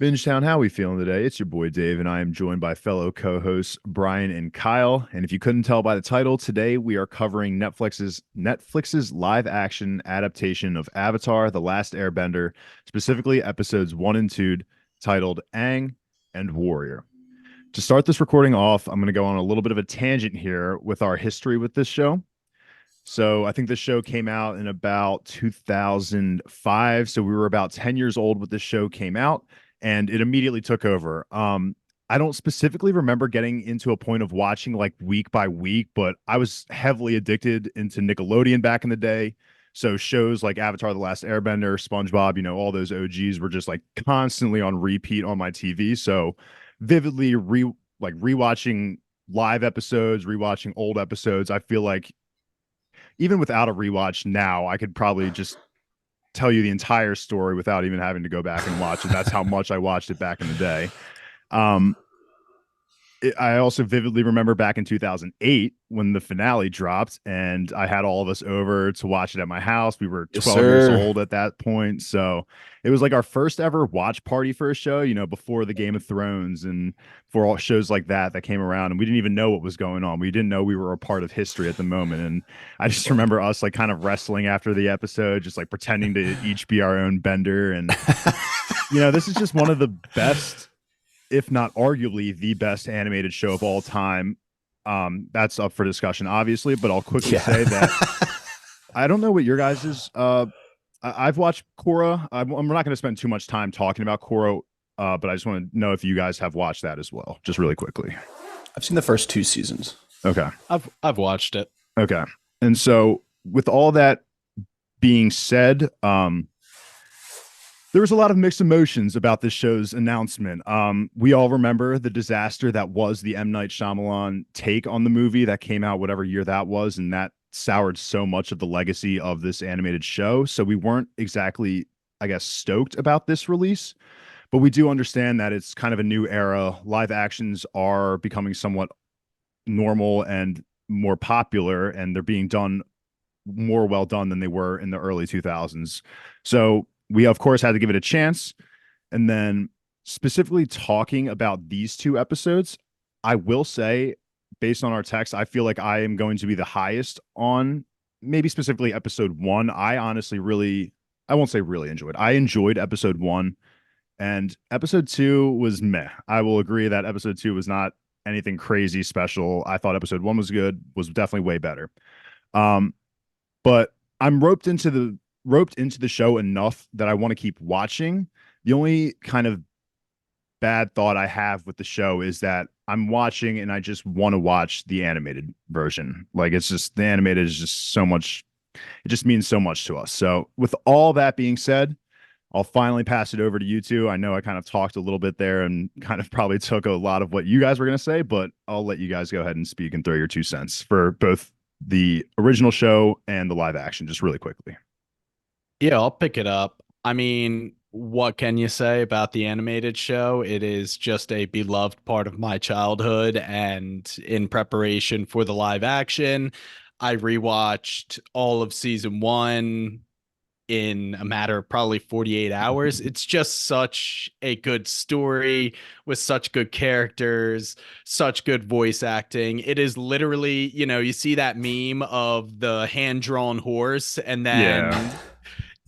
Bingetown, how we feeling today? It's your boy Dave, and I am joined by fellow co-hosts Brian and Kyle. And if you couldn't tell by the title, today we are covering Netflix's live-action adaptation of Avatar: The Last Airbender, specifically episodes 1 and 2, titled Aang and Warrior. To start this recording off, I'm going to go on a little bit of a tangent here with our history with this show. So I think this show came out in about 2005. So we were about 10 years old when this show came out, and it immediately took over. I don't specifically remember getting into a point of watching like week by week, but I was heavily addicted into Nickelodeon back in the day. So shows like Avatar: The Last Airbender, SpongeBob, all those OGs were just like constantly on repeat on my TV. So vividly rewatching live episodes, rewatching old episodes. I feel like even without a rewatch now, I could probably just tell you the entire story without even having to go back and watch it. That's how much I watched it back in the day. Um, I also vividly remember back in 2008 when the finale dropped, and I had all of us over to watch it at my house. We were Yes, 12 years sir. old at that point. So it was like our first ever watch party for a show, before the Game of Thrones and for all shows like that came around. And we didn't even know what was going on. We didn't know we were a part of history at the moment. And I just remember us like kind of wrestling after the episode, just like pretending to each be our own bender. And, this is just one of the best, if not arguably the best animated show of all time. That's up for discussion, obviously, but I'll quickly Yeah. say that I don't know what your guys's. I've watched Korra. I'm not going to spend too much time talking about Korra, but I just want to know if you guys have watched that as well, just really quickly. I've seen the first two seasons. Okay. I've watched it. Okay. And so, with all that being said, there was a lot of mixed emotions about this show's announcement. We all remember the disaster that was the M. Night Shyamalan take on the movie that came out whatever year that was, and that soured so much of the legacy of this animated show. So we weren't exactly, I guess, stoked about this release, but we do understand that it's kind of a new era. Live actions are becoming somewhat normal and more popular, and they're being done more well done than they were in the early 2000s. So we, of course, had to give it a chance. And then, specifically talking about these two episodes, I will say, based on our text, I feel like I am going to be the highest on maybe specifically episode one. I honestly really, I won't say really enjoyed. I enjoyed episode one, and episode two was meh. I will agree that episode two was not anything crazy special. I thought episode one was good, was definitely way better. Um, but I'm roped into the show enough that I want to keep watching. The only kind of bad thought I have with the show is that I'm watching and I just want to watch the animated version. Like it's just the animated is just so much, it just means so much to us. So with all that being said, I'll finally pass it over to you two. I know I kind of talked a little bit there and kind of probably took a lot of what you guys were going to say, but I'll let you guys go ahead and speak and throw your 2 cents for both the original show and the live action, just really quickly. Yeah, I'll pick it up. I mean, what can you say about the animated show? It is just a beloved part of my childhood, and in preparation for the live action, I rewatched all of season one in a matter of probably 48 hours. It's just such a good story with such good characters, such good voice acting. It is literally, you see that meme of the hand-drawn horse and Yeah. then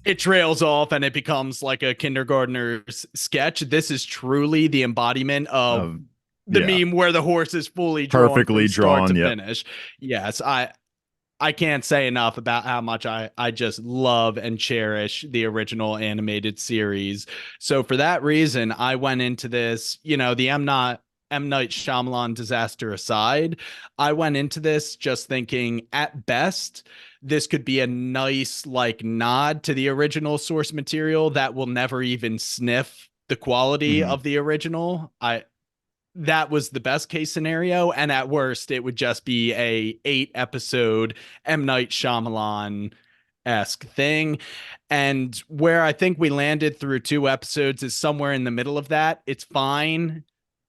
it trails off and it becomes like a kindergartner's sketch. This is truly the embodiment of Um, the yeah. meme where the horse is fully drawn Perfectly from start drawn. to Yep. finish. Yes, I can't say enough about how much I just love and cherish the original animated series. So for that reason, I went into this, the M. Night Shyamalan disaster aside, I went into this just thinking at best, this could be a nice like nod to the original source material that will never even sniff the quality Mhm. of the original. That was the best case scenario, and at worst it would just be a 8 episode M. Night Shyamalan esque thing. And where I think we landed through 2 episodes is somewhere in the middle of that. It's fine.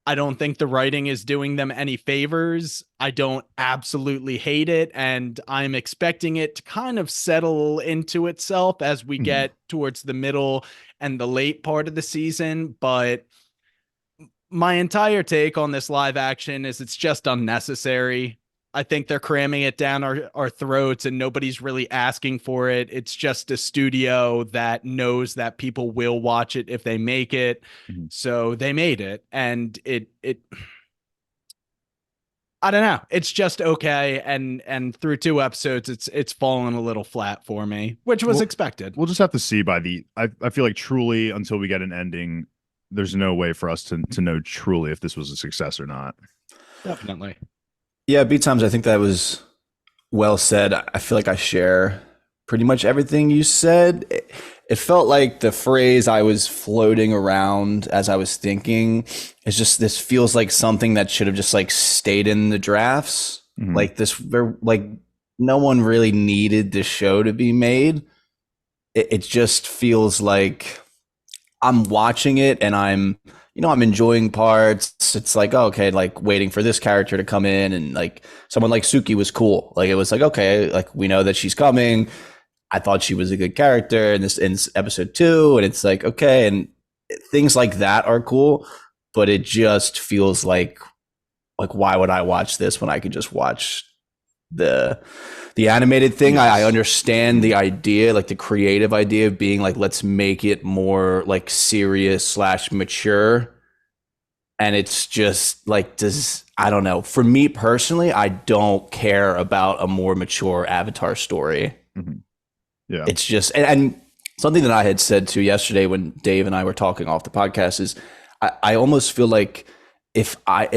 I don't think the writing is doing them any favors. I don't absolutely hate it, and I'm expecting it to kind of settle into itself as we Mhm. get towards the middle and the late part of the season. But my entire take on this live action is it's just unnecessary. I think they're cramming it down our throats and nobody's really asking for it. It's just a studio that knows that people will watch it if they make it. Mhm. So they made it, and it I don't know. It's just okay, and through 2 episodes it's fallen a little flat for me, which was Well, expected. we'll just have to see by the. I feel like truly until we get an ending, there's no way for us to know truly if this was a success or not. Definitely. Yeah, beat times. I think that was well said. I feel like I share pretty much everything you said. It felt like the phrase I was floating around as I was thinking is just this feels like something that should have just like stayed in the drafts. Mhm. Like this, like no one really needed this show to be made. It just feels like I'm watching it and I'm enjoying parts. It's like, oh, okay, like waiting for this character to come in, and like someone like Suki was cool. Like it was like, okay, like we know that she's coming. I thought she was a good character in episode 2, and it's like, okay, and things like that are cool, but it just feels like why would I watch this when I could just watch the the animated thing? I Yes. understand the idea, like the creative idea of being like, let's make it more like serious slash mature. And it's just like, does I don't know. For me personally, I don't care about a more mature Avatar story. Mhm. Yeah. It's just and something that I had said to yesterday when Dave and I were talking off the podcast is I almost feel like if I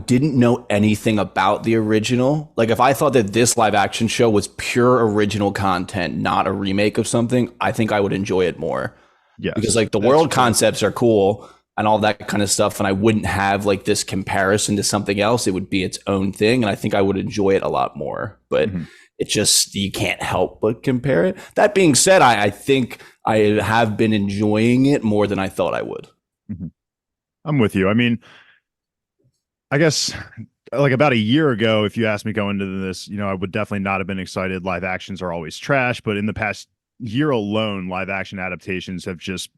didn't know anything about the original, like if I thought that this live action show was pure original content, not a remake of something, I think I would enjoy it more. Because Yes. like the That's world true. concepts are cool and all that kind of stuff, and I wouldn't have like this comparison to something else. It would be its own thing, and I think I would enjoy it a lot more. But Mhm. it's just you can't help but compare it. That being said, I think I have been enjoying it more than I thought I would. Mhm. I'm with you. I mean, I guess like about a year ago, if you asked me going into this, I would definitely not have been excited. Live actions are always trash, but in the past year alone, live action adaptations have just,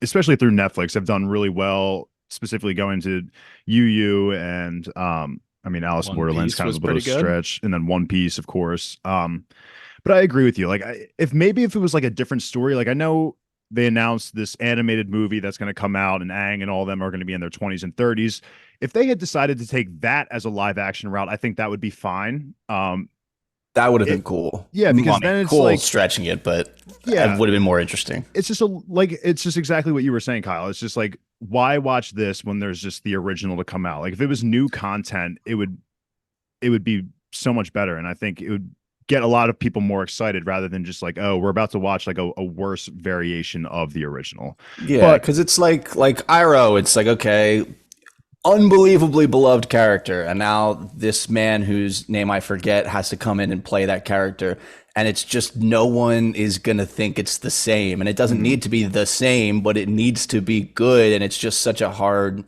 especially through Netflix, have done really well. Specifically going to Yu Yu and I mean Alice in One Borderland's Piece kind of was a bit of a pretty good. stretch, and then One Piece, of course. But I agree with you. Like, if it was like a different story, like I know they announced this animated movie that's going to come out, and Aang and all of them are going to be in their 20s and 30s. If they had decided to take that as a live action route, I think that would be fine. That would have been It, cool. yeah, Well, because I mean, then it's cool like, stretching it, but it yeah, would have been more interesting. it's just exactly what you were saying, Kyle. It's just like, why watch this when there's just the original to come out? Like, if it was new content, it would be so much better, and I think it would get a lot of people more excited rather than just like, oh, we're about to watch like a worse variation of the original. Yeah, But because it's like Iroh. It's like, okay, unbelievably beloved character, and now this man whose name I forget has to come in and play that character, and it's just no one is gonna think it's the same, and it doesn't mhm, need to be the same, but it needs to be good, and it's just such a hard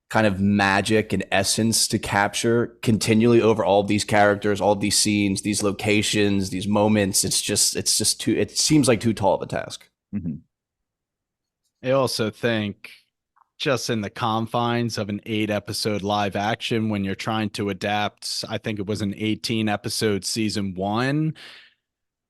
kind of magic and essence to capture continually over all of these characters, all of these scenes, these locations, these moments. It's just too. It seems like too tall of a task. mhm. I also think just in the confines of an 8 episode live action, when you're trying to adapt, I think it was an 18 episode season 1,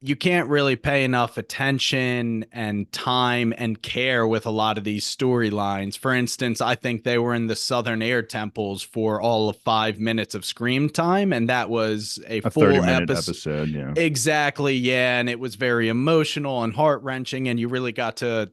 you can't really pay enough attention and time and care with a lot of these storylines. For instance, I think they were in the Southern Air Temples for all of 5 minutes of screen time, and that was a A full 30-minute episode. episode, yeah. Exactly, yeah, and it was very emotional and heart-wrenching, and you really got to,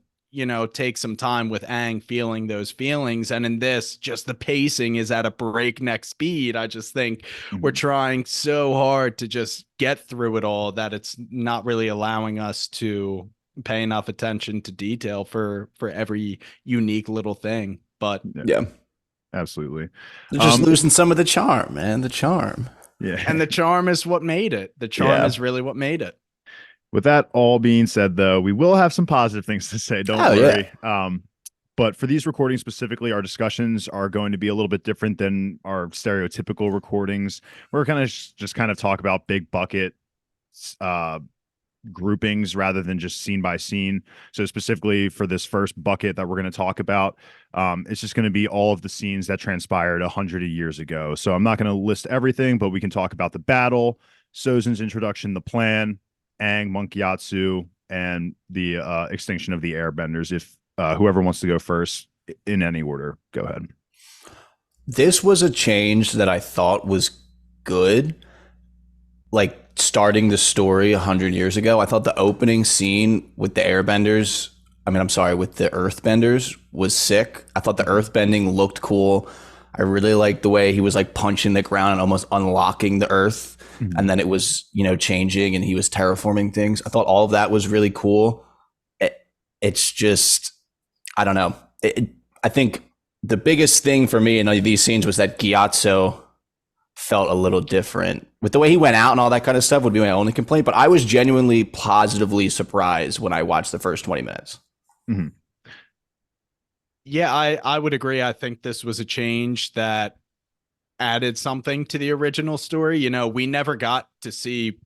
take some time with Aang feeling those feelings. And in this, just the pacing is at a breakneck speed. I just think we're Mhm. trying so hard to just get through it all that it's not really allowing us to pay enough attention to detail for every unique little thing. But Yeah, Yeah, absolutely. they're just Um, losing some of the charm, man. The charm. and yeah. the charm is what made it. The charm Yeah. is really what made it. With that all being said, though, we will have some positive things to say. Don't Oh yeah. worry. But for these recordings specifically, our discussions are going to be a little bit different than our stereotypical recordings. We're kind of just kind of talk about big bucket uh, groupings rather than just scene by scene. So specifically for this first bucket that we're going to talk about, it's just going to be all of the scenes that transpired 100 years ago. So I'm not going to list everything, but we can talk about the battle, Sozin's introduction, the plan, Aang, Monkyatsu, and the extinction of the Airbenders. If whoever wants to go first in any order, go ahead. This was a change that I thought was good. Like starting the story 100 years ago, I thought the opening scene with the Airbenders, with the Earthbenders was sick. I thought the Earthbending looked cool. I really liked the way he was like punching the ground and almost unlocking the Earth. Mm-hmm. And then it was, changing and he was terraforming things. I thought all of that was really cool. It's just, I don't know. I think the biggest thing for me in these scenes was that Gyatso felt a little different. With the way he went out and all that kind of stuff would be my only complaint, but I was genuinely positively surprised when I watched the first 20 minutes. Mm-hmm. Yeah, I would agree. I think this was a change that added something to the original story. We never got to see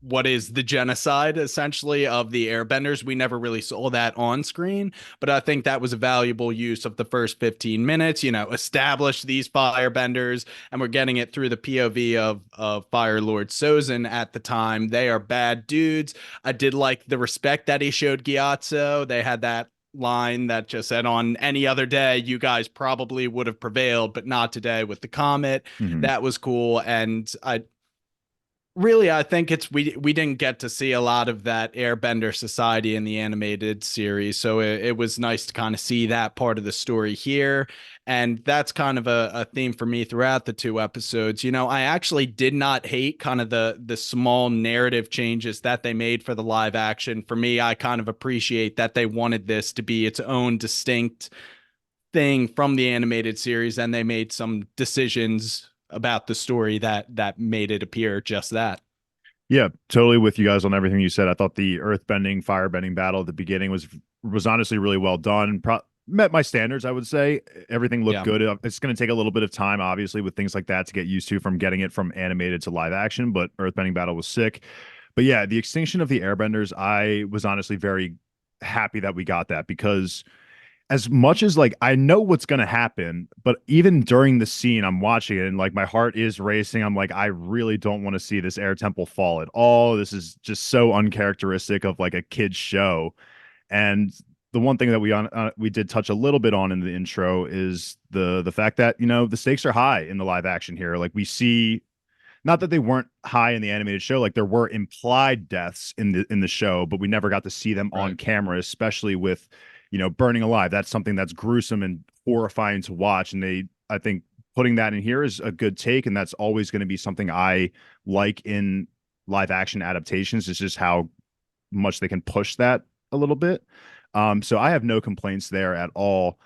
what is the genocide essentially of the Airbenders. We never really saw that on screen, but I think that was a valuable use of the first 15 minutes, establish these firebenders, and we're getting it through the POV of Fire Lord Sozin at the time. They are bad dudes. I did like the respect that he showed Gyatso. They had that line that just said, on any other day you guys probably would have prevailed, but not today with the comet. Mm-hmm. That was cool. And I think it's we didn't get to see a lot of that Airbender society in the animated series, so it was nice to kind of see that part of the story here. And that's kind of a theme for me throughout the two episodes. I actually did not hate kind of the small narrative changes that they made for the live action. For me, I kind of appreciate that they wanted this to be its own distinct thing from the animated series, and they made some decisions about the story that made it appear just that. Yeah, totally with you guys on everything you said. I thought the earthbending, firebending battle at the beginning was honestly really well done. Met my standards, I would say. Everything looked good. It's going to take a little bit of time, obviously, with things like that to get used to from getting it from animated to live action, but earthbending battle was sick. But yeah, the extinction of the Airbenders, I was honestly very happy that we got that, because as much as like I know what's going to happen, but even during the scene, I'm watching it and like my heart is racing. I'm like, I really don't want to see this air temple fall at all. This is just so uncharacteristic of like a kid's show. And the one thing that we did touch a little bit on in the intro is the fact that, the stakes are high in the live action here. Like we see, not that they weren't high in the animated show, like there were implied deaths in the show, but we never got to see them on camera, especially with burning alive. That's something that's gruesome and horrifying to watch. And I think putting that in here is a good take. And that's always going to be something I like in live action adaptations. It's just how much they can push that a little bit. So I have no complaints there at all.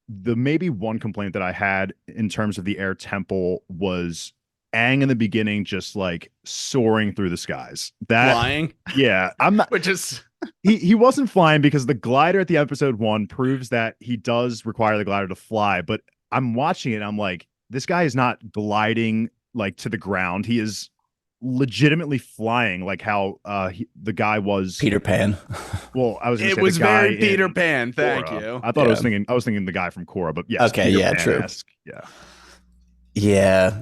The maybe one complaint that I had in terms of the air temple was Aang in the beginning, just like soaring through the skies. That flying. Yeah. I'm not, which is he wasn't flying, because the glider at the episode 1 proves that he does require the glider to fly. But I'm watching it, I'm like, this guy is not gliding like to the ground. He is legitimately flying, like how the guy was Peter Pan. Well, I was gonna it say was the guy very Peter Pan. Thank Korra. you. I thought I was thinking the guy from Korra, but yes. Okay, Peter yeah, Pan-esque. true. Yeah.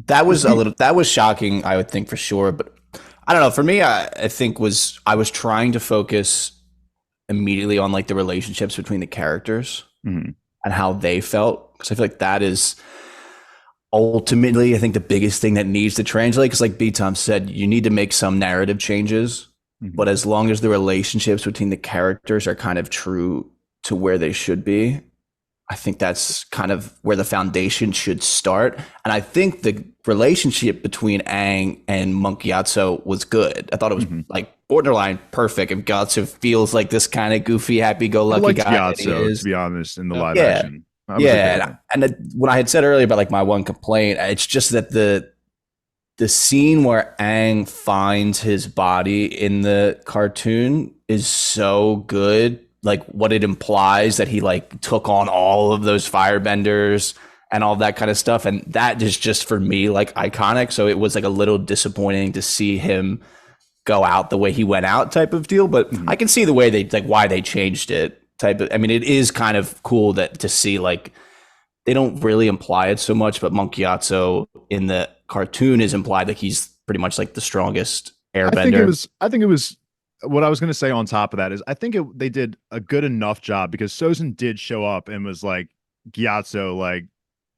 That was shocking, I would think, for sure. But I don't know. For me, I think I was trying to focus immediately on like the relationships between the characters and how they felt, because I feel like that is ultimately, I think, the biggest thing that needs to translate. Because like B-Tom said, you need to make some narrative changes, but as long as the relationships between the characters are kind of true to where they should be, I think that's kind of where the foundation should start. And I think the relationship between Aang and Monk Gyatso was good. I thought it was like borderline perfect. If Gyatso feels like this kind of goofy, happy-go-lucky guy, Gyatso, to be honest, in the live action. What I had said earlier about like my one complaint, it's just that the scene where Aang finds his body in the cartoon is so good like what it implies that he like took on all of those firebenders and all that kind of stuff. And that is just for me like iconic. So it was like a little disappointing to see him go out the way he went out type of deal. But I can see the way they like why they changed it type of. I mean, it is kind of cool that to see like they don't really imply it so much, but Monk Gyatso in the cartoon is implied like he's pretty much like the strongest airbender. I think it was what I was going to say on top of that is I think they did a good enough job because Sozin did show up and was like, Gyatso, like,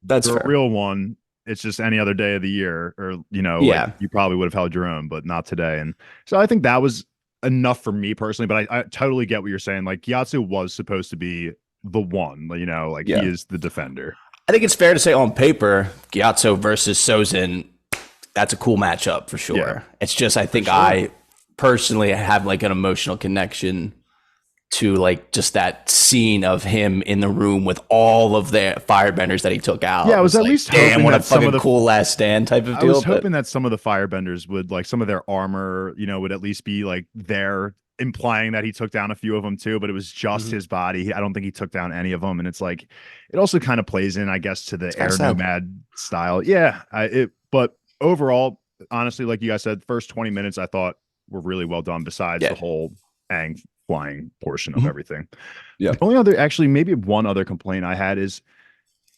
That's you're fair. a real one. It's just any other day of the year, or, you know, Yeah. like you probably would have held your own, but not today. And so I think that was enough for me personally, but I totally get what you're saying. Like, Gyatso was supposed to be the one, you know, like Yeah. he is the defender. I think it's fair to say on paper, Gyatso versus Sozin, that's a cool matchup for sure. Yeah. It's just I think I personally have like an emotional connection to like just that scene of him in the room with all of the firebenders that he took out. Yeah, I was at like, least damn, hoping what a that some of fucking the cool last stand type of I deal. was hoping that some of the firebenders would like some of their armor, you know, would at least be like there, implying that he took down a few of them too, but it was just his body. I don't think he took down any of them. And it's like, it also kind of plays in, I guess, to the kinda air sad. nomad style. Yeah. But overall, honestly, like you guys said, first 20 minutes, I thought were really well done besides Yeah. the whole Aang flying portion of Mhm. everything. Yeah. The only other, actually, maybe one other complaint I had is,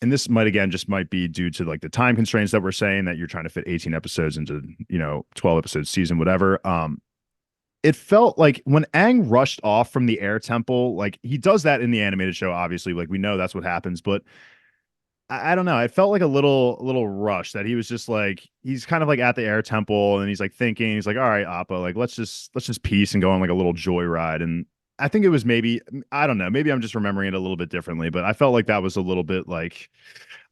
and this might again just might be due to like the time constraints that we're saying that you're trying to fit 18 episodes into, you know, 12 episodes season, whatever. It felt like when Aang rushed off from the air temple, like he does that in the animated show, obviously, like we know that's what happens, but I don't know. It felt like a little rush that he was just like, he's kind of like at the air temple and he's like thinking, he's like, all right, Appa, like let's just peace and go on like a little joyride. And I think it was maybe, I don't know, maybe I'm just remembering it a little bit differently, but I felt like that was a little bit like,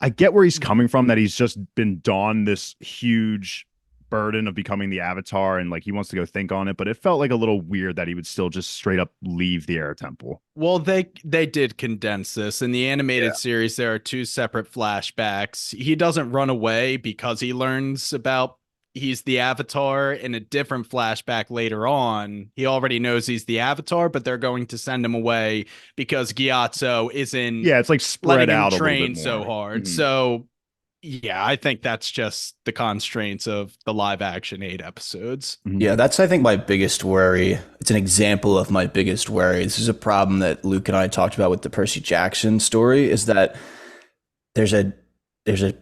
I get where he's coming from, that he's just been donned this huge burden of becoming the Avatar and like he wants to go think on it, but it felt like a little weird that he would still just straight up leave the air temple. Well, they did condense this. In the animated series, there are two separate flashbacks. He doesn't run away because he learns about he's the Avatar. In a different flashback later on, he already knows he's the Avatar, but they're going to send him away because Gyatso isn't Yeah, it's like spread letting him out a train little bit so more. hard. Mhm. So yeah, I think that's just the constraints of the live action 8 episodes. Mhm. Yeah, that's I think my biggest worry. It's an example of my biggest worry. This is a problem that Luke and I talked about with the Percy Jackson story, is that there's a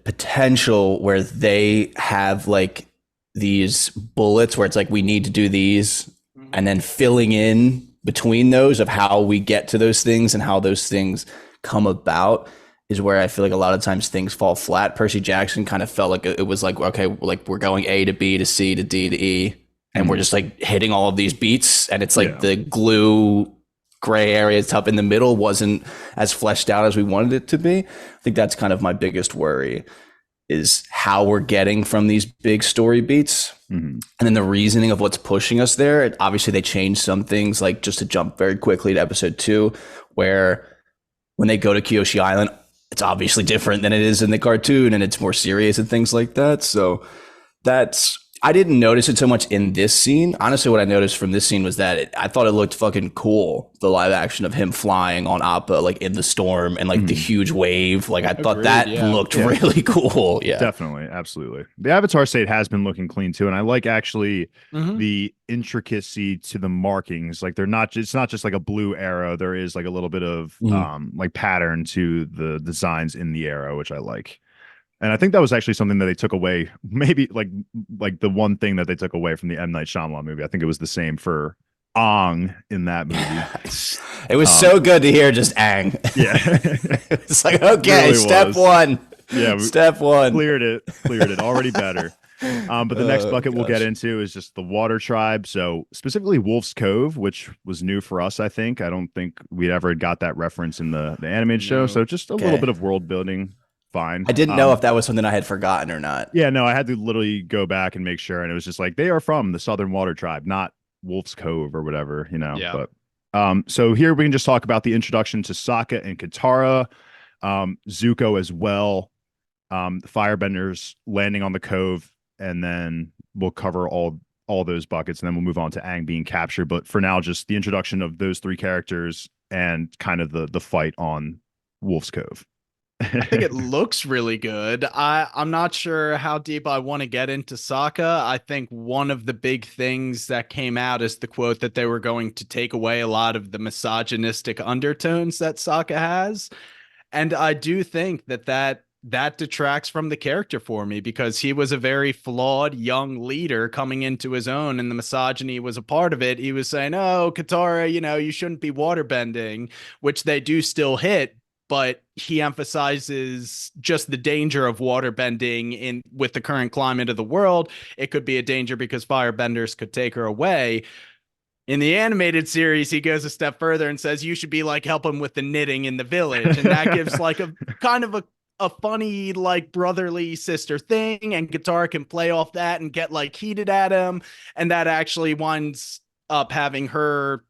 potential where they have like these bullets where it's like we need to do these, and then filling in between those of how we get to those things and how those things come about is where I feel like a lot of times things fall flat. Percy Jackson kind of felt like it was like, okay, like we're going A to B to C to D to E, and we're just like hitting all of these beats, and it's like the glue gray area top in the middle wasn't as fleshed out as we wanted it to be. I think that's kind of my biggest worry, is how we're getting from these big story beats. And then the reasoning of what's pushing us there. Obviously they changed some things, like just to jump very quickly to episode 2, where when they go to Kyoshi Island, it's obviously different than it is in the cartoon, and it's more serious and things like that. So that's, I didn't notice it so much in this scene. Honestly, what I noticed from this scene was that I thought it looked fucking cool. The live action of him flying on Appa, like in the storm and like the huge wave. Like I thought that looked really cool. Yeah, Definitely. Absolutely. The Avatar state has been looking clean too. And I like actually the intricacy to the markings. Like they're not, it's not just like a blue arrow. There is like a little bit of like pattern to the designs in the arrow, which I like. And I think that was actually something that they took away, maybe like the one thing that they took away from the M. Night Shyamalan movie. I think it was the same for Ong in that movie. It was so good to hear just Aang. Yeah. It's like, okay, really step was. one. Yeah. Step one. Cleared it. Already better. But the next bucket we'll get into is just the water tribe. So specifically Wolf's Cove, which was new for us, I think. I don't think we'd ever got that reference in the animated show. So just a little bit of world building. Fine. I didn't know if that was something I had forgotten or not. Yeah, no, I had to literally go back and make sure. And it was just like, they are from the Southern Water Tribe, not Wolf's Cove or whatever, you know. Yeah. But so here we can just talk about the introduction to Sokka and Katara, Zuko as well, the firebenders landing on the cove, and then we'll cover all those buckets, and then we'll move on to Aang being captured. But for now, just the introduction of those three characters and kind of the fight on Wolf's Cove. I think it looks really good. I'm not sure how deep I want to get into Sokka. I think one of the big things that came out is the quote that they were going to take away a lot of the misogynistic undertones that Sokka has. And I do think that detracts from the character for me because he was a very flawed young leader coming into his own, and the misogyny was a part of it. He was saying, "Oh, Katara, you shouldn't be waterbending," which they do still hit, but he emphasizes just the danger of waterbending in with the current climate of the world. It could be a danger because firebenders could take her away. In the animated series, he goes a step further and says you should be like helping with the knitting in the village, and that gives like a kind of a funny like brotherly sister thing, and Guitar can play off that and get like heated at him, and that actually winds up having her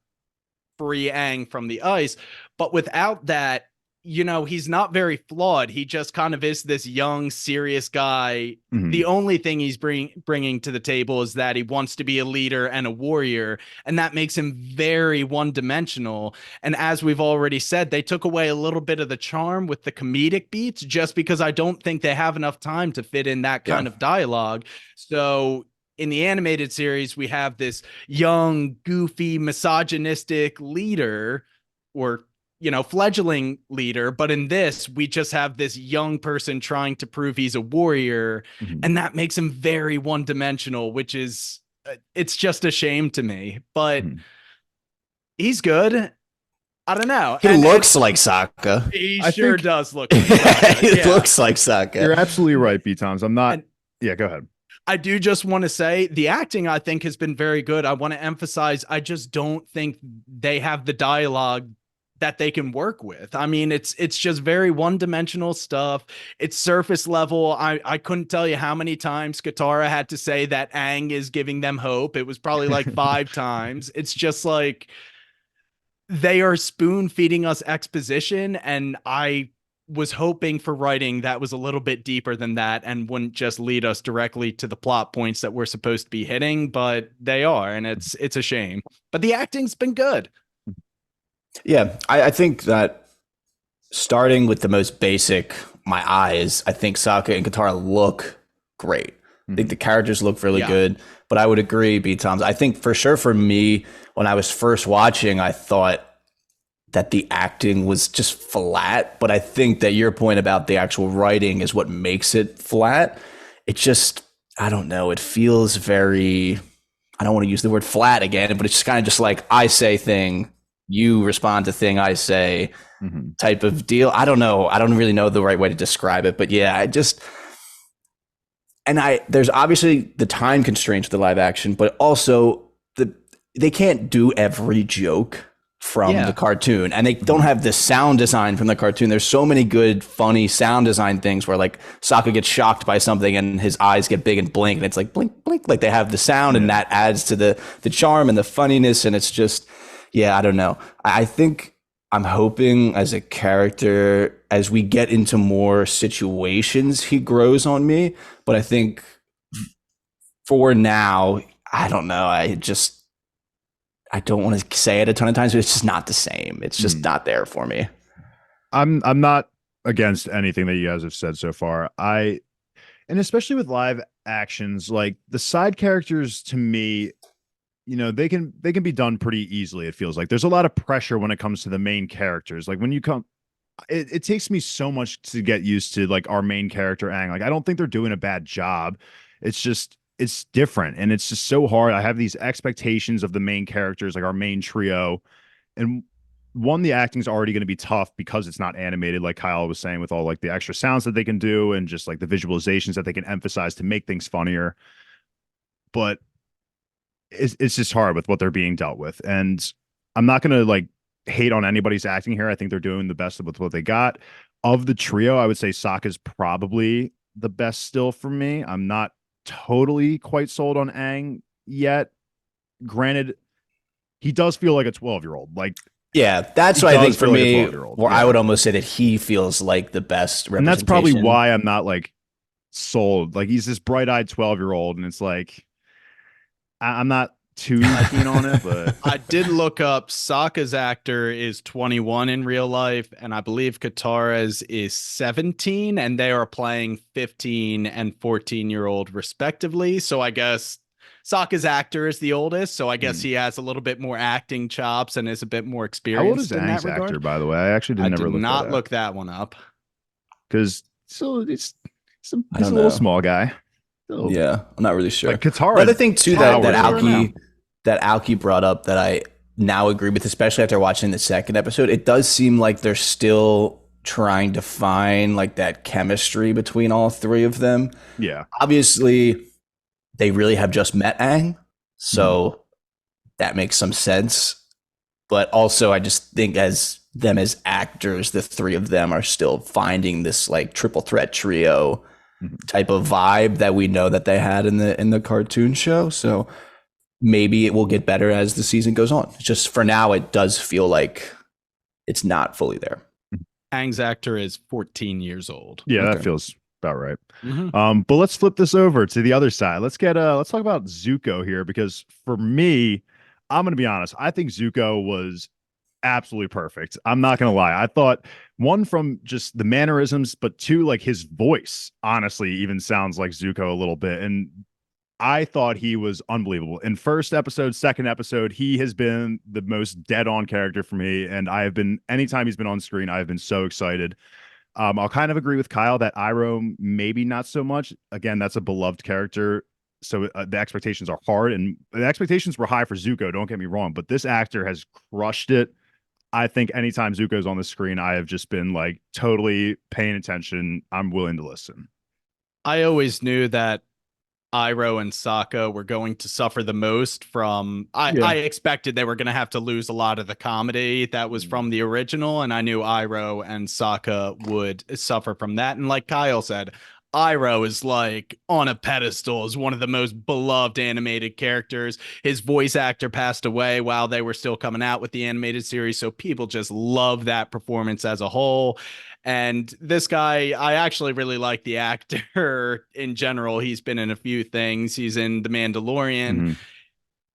free Aang from the ice. But without that, he's not very flawed. He just kind of is this young, serious guy. The only thing he's bringing to the table is that he wants to be a leader and a warrior, and that makes him very one-dimensional. And as we've already said, they took away a little bit of the charm with the comedic beats just because I don't think they have enough time to fit in that kind of dialogue. So in the animated series, we have this young, goofy, misogynistic leader or fledgling leader, but in this we just have this young person trying to prove he's a warrior, and that makes him very one-dimensional, which is it's just a shame to me, but he's good. I don't know. He looks like Sokka. He sure does look like Sokka. He looks like Sokka. You're absolutely right, B-Toms. I'm not yeah, go ahead. I do just want to say the acting, I think, has been very good. I want to emphasize, I just don't think they have the dialogue that they can work with. I mean, it's just very one-dimensional stuff. It's surface level. I couldn't tell you how many times Katara had to say that Aang is giving them hope. It was probably like 5 times. It's just like they are spoon feeding us exposition, and I was hoping for writing that was a little bit deeper than that and wouldn't just lead us directly to the plot points that we're supposed to be hitting, but they are, and it's a shame. But the acting's been good. Yeah, I think that starting with the most basic, my eyes, I think Sokka and Katara look great. I think the characters look really good, but I would agree, B-Toms. I think for sure for me, when I was first watching, I thought that the acting was just flat, but I think that your point about the actual writing is what makes it flat. It just, I don't know, it feels very, I don't want to use the word flat again, but it's just kind of just like I say thing, you respond to thing I say type of deal. I don't know. I don't really know the right way to describe it, but yeah, there's obviously the time constraints of the live action, but also they can't do every joke from the cartoon, and they don't have the sound design from the cartoon. There's so many good, funny sound design things where like Sokka gets shocked by something and his eyes get big and blink, and it's like blink, blink, like they have the sound, and that adds to the charm and the funniness, and it's just, I don't know. I think I'm hoping as a character, as we get into more situations, he grows on me. But I think for now, I don't know. I don't want to say it a ton of times, but it's just not the same. It's just not there for me. I'm not against anything that you guys have said so far. And especially with live actions, like the side characters to me, they can be done pretty easily. It feels like there's a lot of pressure when it comes to the main characters. Like when you come, it takes me so much to get used to like our main character Aang. Like I don't think they're doing a bad job. It's just it's different, and it's just so hard. I have these expectations of the main characters, like our main trio, and the acting's already going to be tough because it's not animated, like Kyle was saying, with all like the extra sounds that they can do and just like the visualizations that they can emphasize to make things funnier. But it's just hard with what they're being dealt with. And I'm not going to like hate on anybody's acting here. I think they're doing the best with what they got. Of the trio, I would say Sokka's probably the best still for me. I'm not totally quite sold on Aang yet. Granted, he does feel like a 12-year-old. Like, yeah, that's what I think for me, where I would almost say that he feels like the best representation. And that's probably why I'm not like sold. Like he's this bright-eyed 12-year-old, and it's like I'm not too keen on it, but I did look up Sokka's actor is 21 in real life, and I believe Katara's is 17, and they are playing 15 and 14-year-old respectively. So I guess Sokka's actor is the oldest, so I guess he has a little bit more acting chops and is a bit more how old is experienced in that Aang's actor, regard. by the way? I actually I didn't did never look that not up look that one up. because so I he's don't a little know. small guy. So, Yeah, I'm not really sure. like Katara, But other thing too that towers her now. Alki brought up that I now agree with, especially after watching the second episode, it does seem like they're still trying to find like that chemistry between all three of them. Yeah. Obviously, they really have just met Aang, Mhm. so that makes some sense. But also, I just think as actors, the three of them are still finding this like triple threat trio Mhm. type of vibe that we know that they had in the cartoon show. So maybe it will get better as the season goes on. Just for now, it does feel like it's not fully there. Aang's actor is 14 years old. Yeah, that Okay. feels about right. Mhm. But let's flip this over to the other side. Let's talk about Zuko here because for me, I'm gonna be honest, I think Zuko was absolutely perfect. I'm not gonna lie. I thought one from just the mannerisms, but two, like his voice, honestly, even sounds like Zuko a little bit. And I thought he was unbelievable. In first episode, second episode, he has been the most dead on character for me. And I have been, anytime he's been on screen, I've been so excited. I'll kind of agree with Kyle that Iroh maybe not so much. Again, that's a beloved character. So the expectations are hard and the expectations were high for Zuko. Don't get me wrong, but this actor has crushed it. I think anytime Zuko's on the screen, I have just been like totally paying attention. I'm willing to listen. I always knew that Iroh and Sokka were going to suffer the most from Yeah. I expected they were going to have to lose a lot of the comedy that was Mhm. from the original, and I knew Iroh and Sokka would suffer from that. And like Kyle said, Iroh is like on a pedestal as one of the most beloved animated characters. His voice actor passed away while they were still coming out with the animated series, so people just love that performance as a whole. And this guy, I actually really like the actor in general. He's been in a few things. He's in The Mandalorian. Mhm.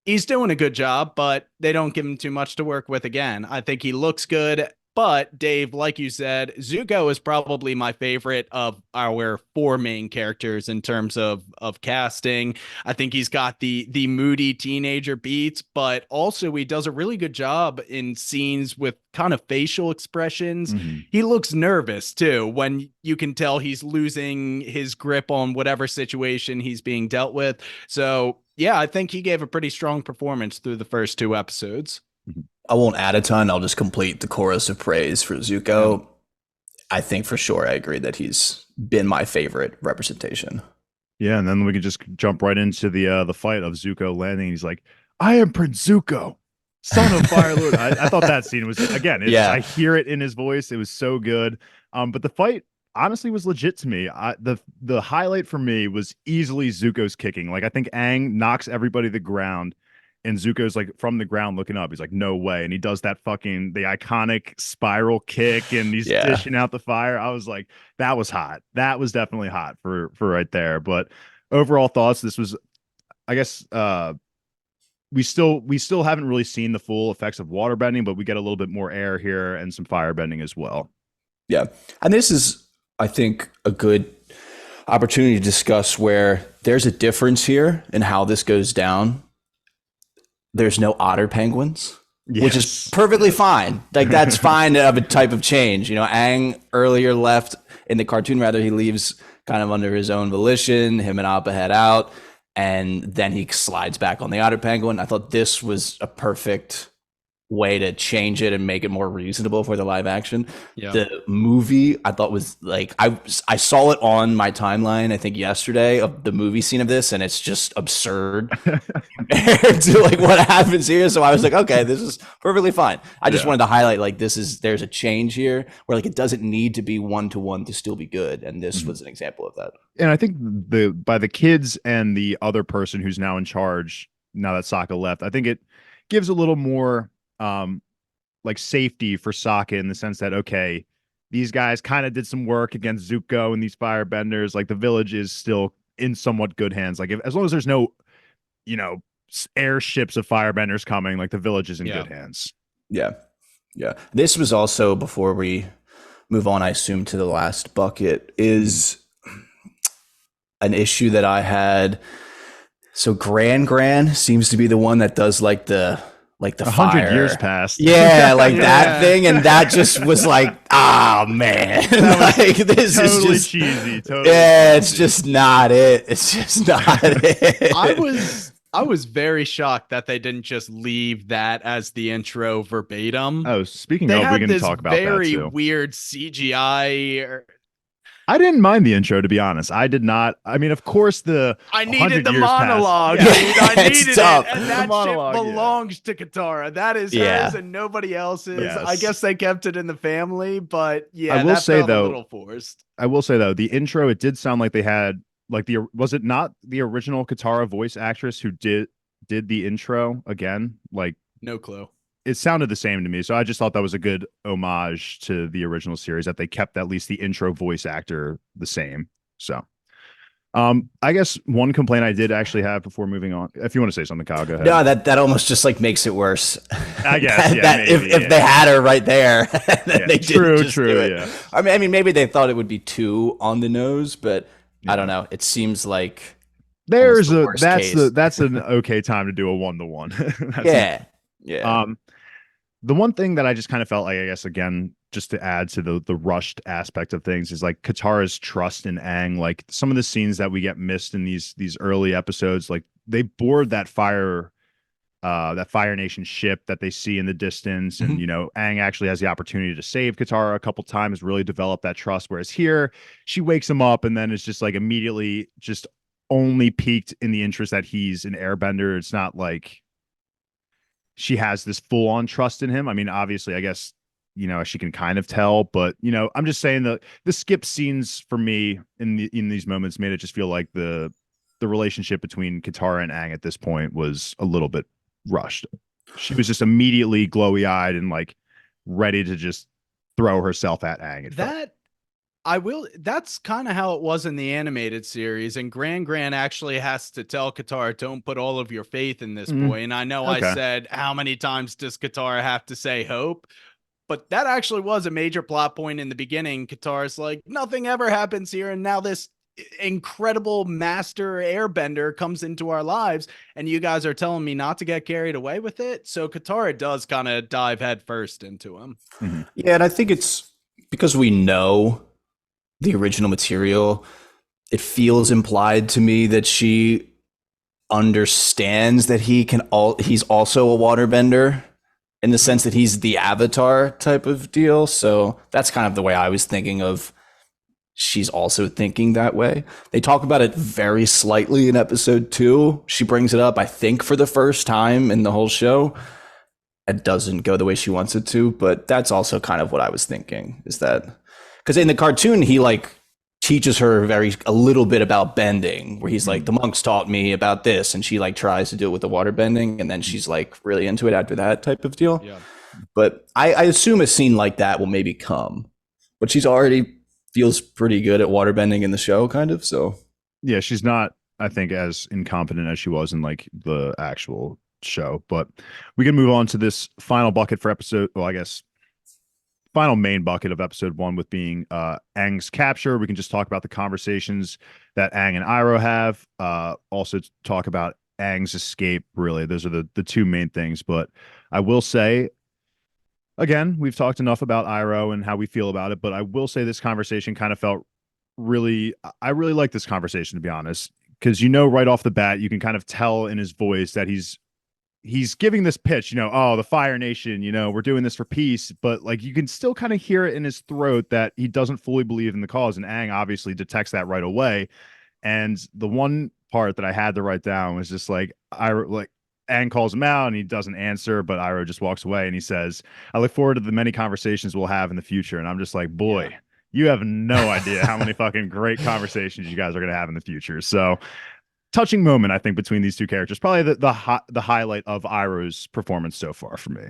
He's doing a good job, but they don't give him too much to work with again. I think he looks good. But Dave, like you said, Zuko is probably my favorite of our four main characters in terms of casting. I think he's got the moody teenager beats, but also he does a really good job in scenes with kind of facial expressions. Mhm. He looks nervous too when you can tell he's losing his grip on whatever situation he's being dealt with. So yeah, I think he gave a pretty strong performance through the first two episodes. Mhm. I won't add a ton. I'll just complete the chorus of praise for Yeah. Zuko. I think for sure I agree that he's been my favorite representation. Yeah, and then we can just jump right into the fight of Zuko landing. He's like, "I am Prince Zuko, son of Fire Lord." I thought that scene was again. It's I Yeah. hear it in his voice. It was so good. But the fight honestly was legit to me. The highlight for me was easily Zuko's kicking. Like I think Aang knocks everybody to the ground, and Zuko's like from the ground looking up. He's like, "No way!" And he does that the iconic spiral kick, and he's Yeah. dishing out the fire. I was like, that was hot. That was definitely hot for right there. But overall thoughts, this was, I guess, we still haven't really seen the full effects of water bending, but we get a little bit more air here and some fire bending as well. Yeah. And this is, I think, a good opportunity to discuss where there's a difference here in how this goes down. There's no otter penguins, which is Yes. perfectly fine. Like that's fine of a type of change. You know, Aang earlier left in the cartoon, rather he leaves kind of under his own volition. Him and Appa head out, and then he slides back on the otter penguin. I thought this was a perfect way to change it and make it more reasonable for the live action. Yeah. The movie I thought was like I saw it on my timeline I think yesterday of the movie scene of this, and it's just absurd compared to like what happens here. So I was like, okay, this is perfectly fine. I just Yeah. wanted to highlight like there's a change here where like it doesn't need to be 1-to-1 to still be good, and this Mhm. was an example of that. And I think by the kids and the other person who's now in charge, now that Sokka left, I think it gives a little more like safety for Sokka in the sense that okay, these guys kind of did some work against Zuko and these firebenders. Like the village is still in somewhat good hands. Like if as long as there's no, you know, airships of firebenders coming. Like the village is in Yeah. good hands. Yeah. Yeah. This was also, before we move on, I assume, to the last bucket, is an issue that I had. So Gran seems to be the one that does like the 100 years fire. passed. Yeah, like that Yeah. thing, and that just was like, ah, man, like this Totally is just cheesy. Totally. yeah, it's cheesy. just not it. It's just not it. I was very shocked that they didn't just leave that as the intro verbatim. Oh, speaking They of, we had can this talk about that very too. weird CGI. I didn't mind the intro, to be honest. I did not. I mean, of course, the I 100 needed the years passed. monologue, Yeah. dude. I It's needed tough. it, and The that shit monologue, yeah. belongs to Katara. That is Yeah. hers and nobody else's. Yes. I guess they kept it in the family, but yeah, I will that say, felt though, a little forced. I will say though, the intro, it did sound like they had like was it not the original Katara voice actress who did the intro again? Like No clue. it sounded the same to me. So I just thought that was a good homage to the original series that they kept at least the intro voice actor the same. So I guess one complaint I did actually have before moving on. If you want to say something, Kyle, go ahead. No, that almost just like makes it worse. I guess, yeah, maybe, if they had her right there, then Yeah, they true, didn't just true, do it. yeah. I mean, maybe they thought it would be too on the nose, but I don't know. It seems like There's almost the a worst that's case. the that's an okay time to do a 1-to-1. yeah. The one thing that I just kind of felt like, I guess, again, just to add to the rushed aspect of things, is like Katara's trust in Aang. Like some of the scenes that we get missed in these early episodes, like they board that Fire Nation ship that they see in the distance, and Mhm. you know, Aang actually has the opportunity to save Katara a couple times, really develop that trust. Whereas here, she wakes him up and then is just like immediately just only piqued in the interest that he's an airbender. It's not like she has this full on trust in him. I mean, obviously, I guess, you know, she can kind of tell, but you know, I'm just saying that the skip scenes for me in these moments made it just feel like the relationship between Katara and Aang at this point was a little bit rushed. She was just immediately glowy eyed and like ready to just throw herself at Aang. It felt. That's kind of how it was in the animated series. And Gran actually has to tell Katara, don't put all of your faith in this boy. And I know I okay. said, how many times does Katara have to say hope? But that actually was a major plot point in the beginning. Katara's like, nothing ever happens here. And now this incredible master airbender comes into our lives. And you guys are telling me not to get carried away with it. So Katara does kind of dive headfirst into him. Mhm. Yeah, and I think it's because we know the original material, it feels implied to me that she understands that he's also a waterbender, in the sense that he's the avatar type of deal. So that's kind of the way I was thinking of. She's also thinking that way. They talk about it very slightly in episode 2. She brings it up, I think, for the first time in the whole show. It doesn't go the way she wants it to, but that's also kind of what I was thinking, is that because in the cartoon he like teaches her a little bit about bending, where he's like, the monks taught me about this, and she like tries to do it with the water bending, and then she's like really into it after that type of deal. Yeah. But I assume a scene like that will maybe come, but she's already feels pretty good at water bending in the show, kind of. So Yeah, she's not, I think, as incompetent as she was in like the actual show. But we can move on to this final bucket for episode. Well, I guess final main bucket of episode 1, with being Aang's capture. We can just talk about the conversations that Aang and Iroh have. Also talk about Aang's escape. Really, those are the two main things. But I will say, again, we've talked enough about Iroh and how we feel about it, but I will say this conversation kind of felt I really like this conversation, to be honest, because, you know, right off the bat, you can kind of tell in his voice that he's giving this pitch, you know, oh, the Fire Nation, you know, we're doing this for peace, but like you can still kind of hear it in his throat that he doesn't fully believe in the cause. And Aang obviously detects that right away. And the one part that I had to write down was just like, Aang calls him out and he doesn't answer, but Iroh just walks away and he says, I look forward to the many conversations we'll have in the future. And I'm just like, boy, Yeah. you have no idea how many fucking great conversations you guys are going to have in the future. So touching moment, I think, between these two characters, probably the highlight of Iroh's performance so far for me.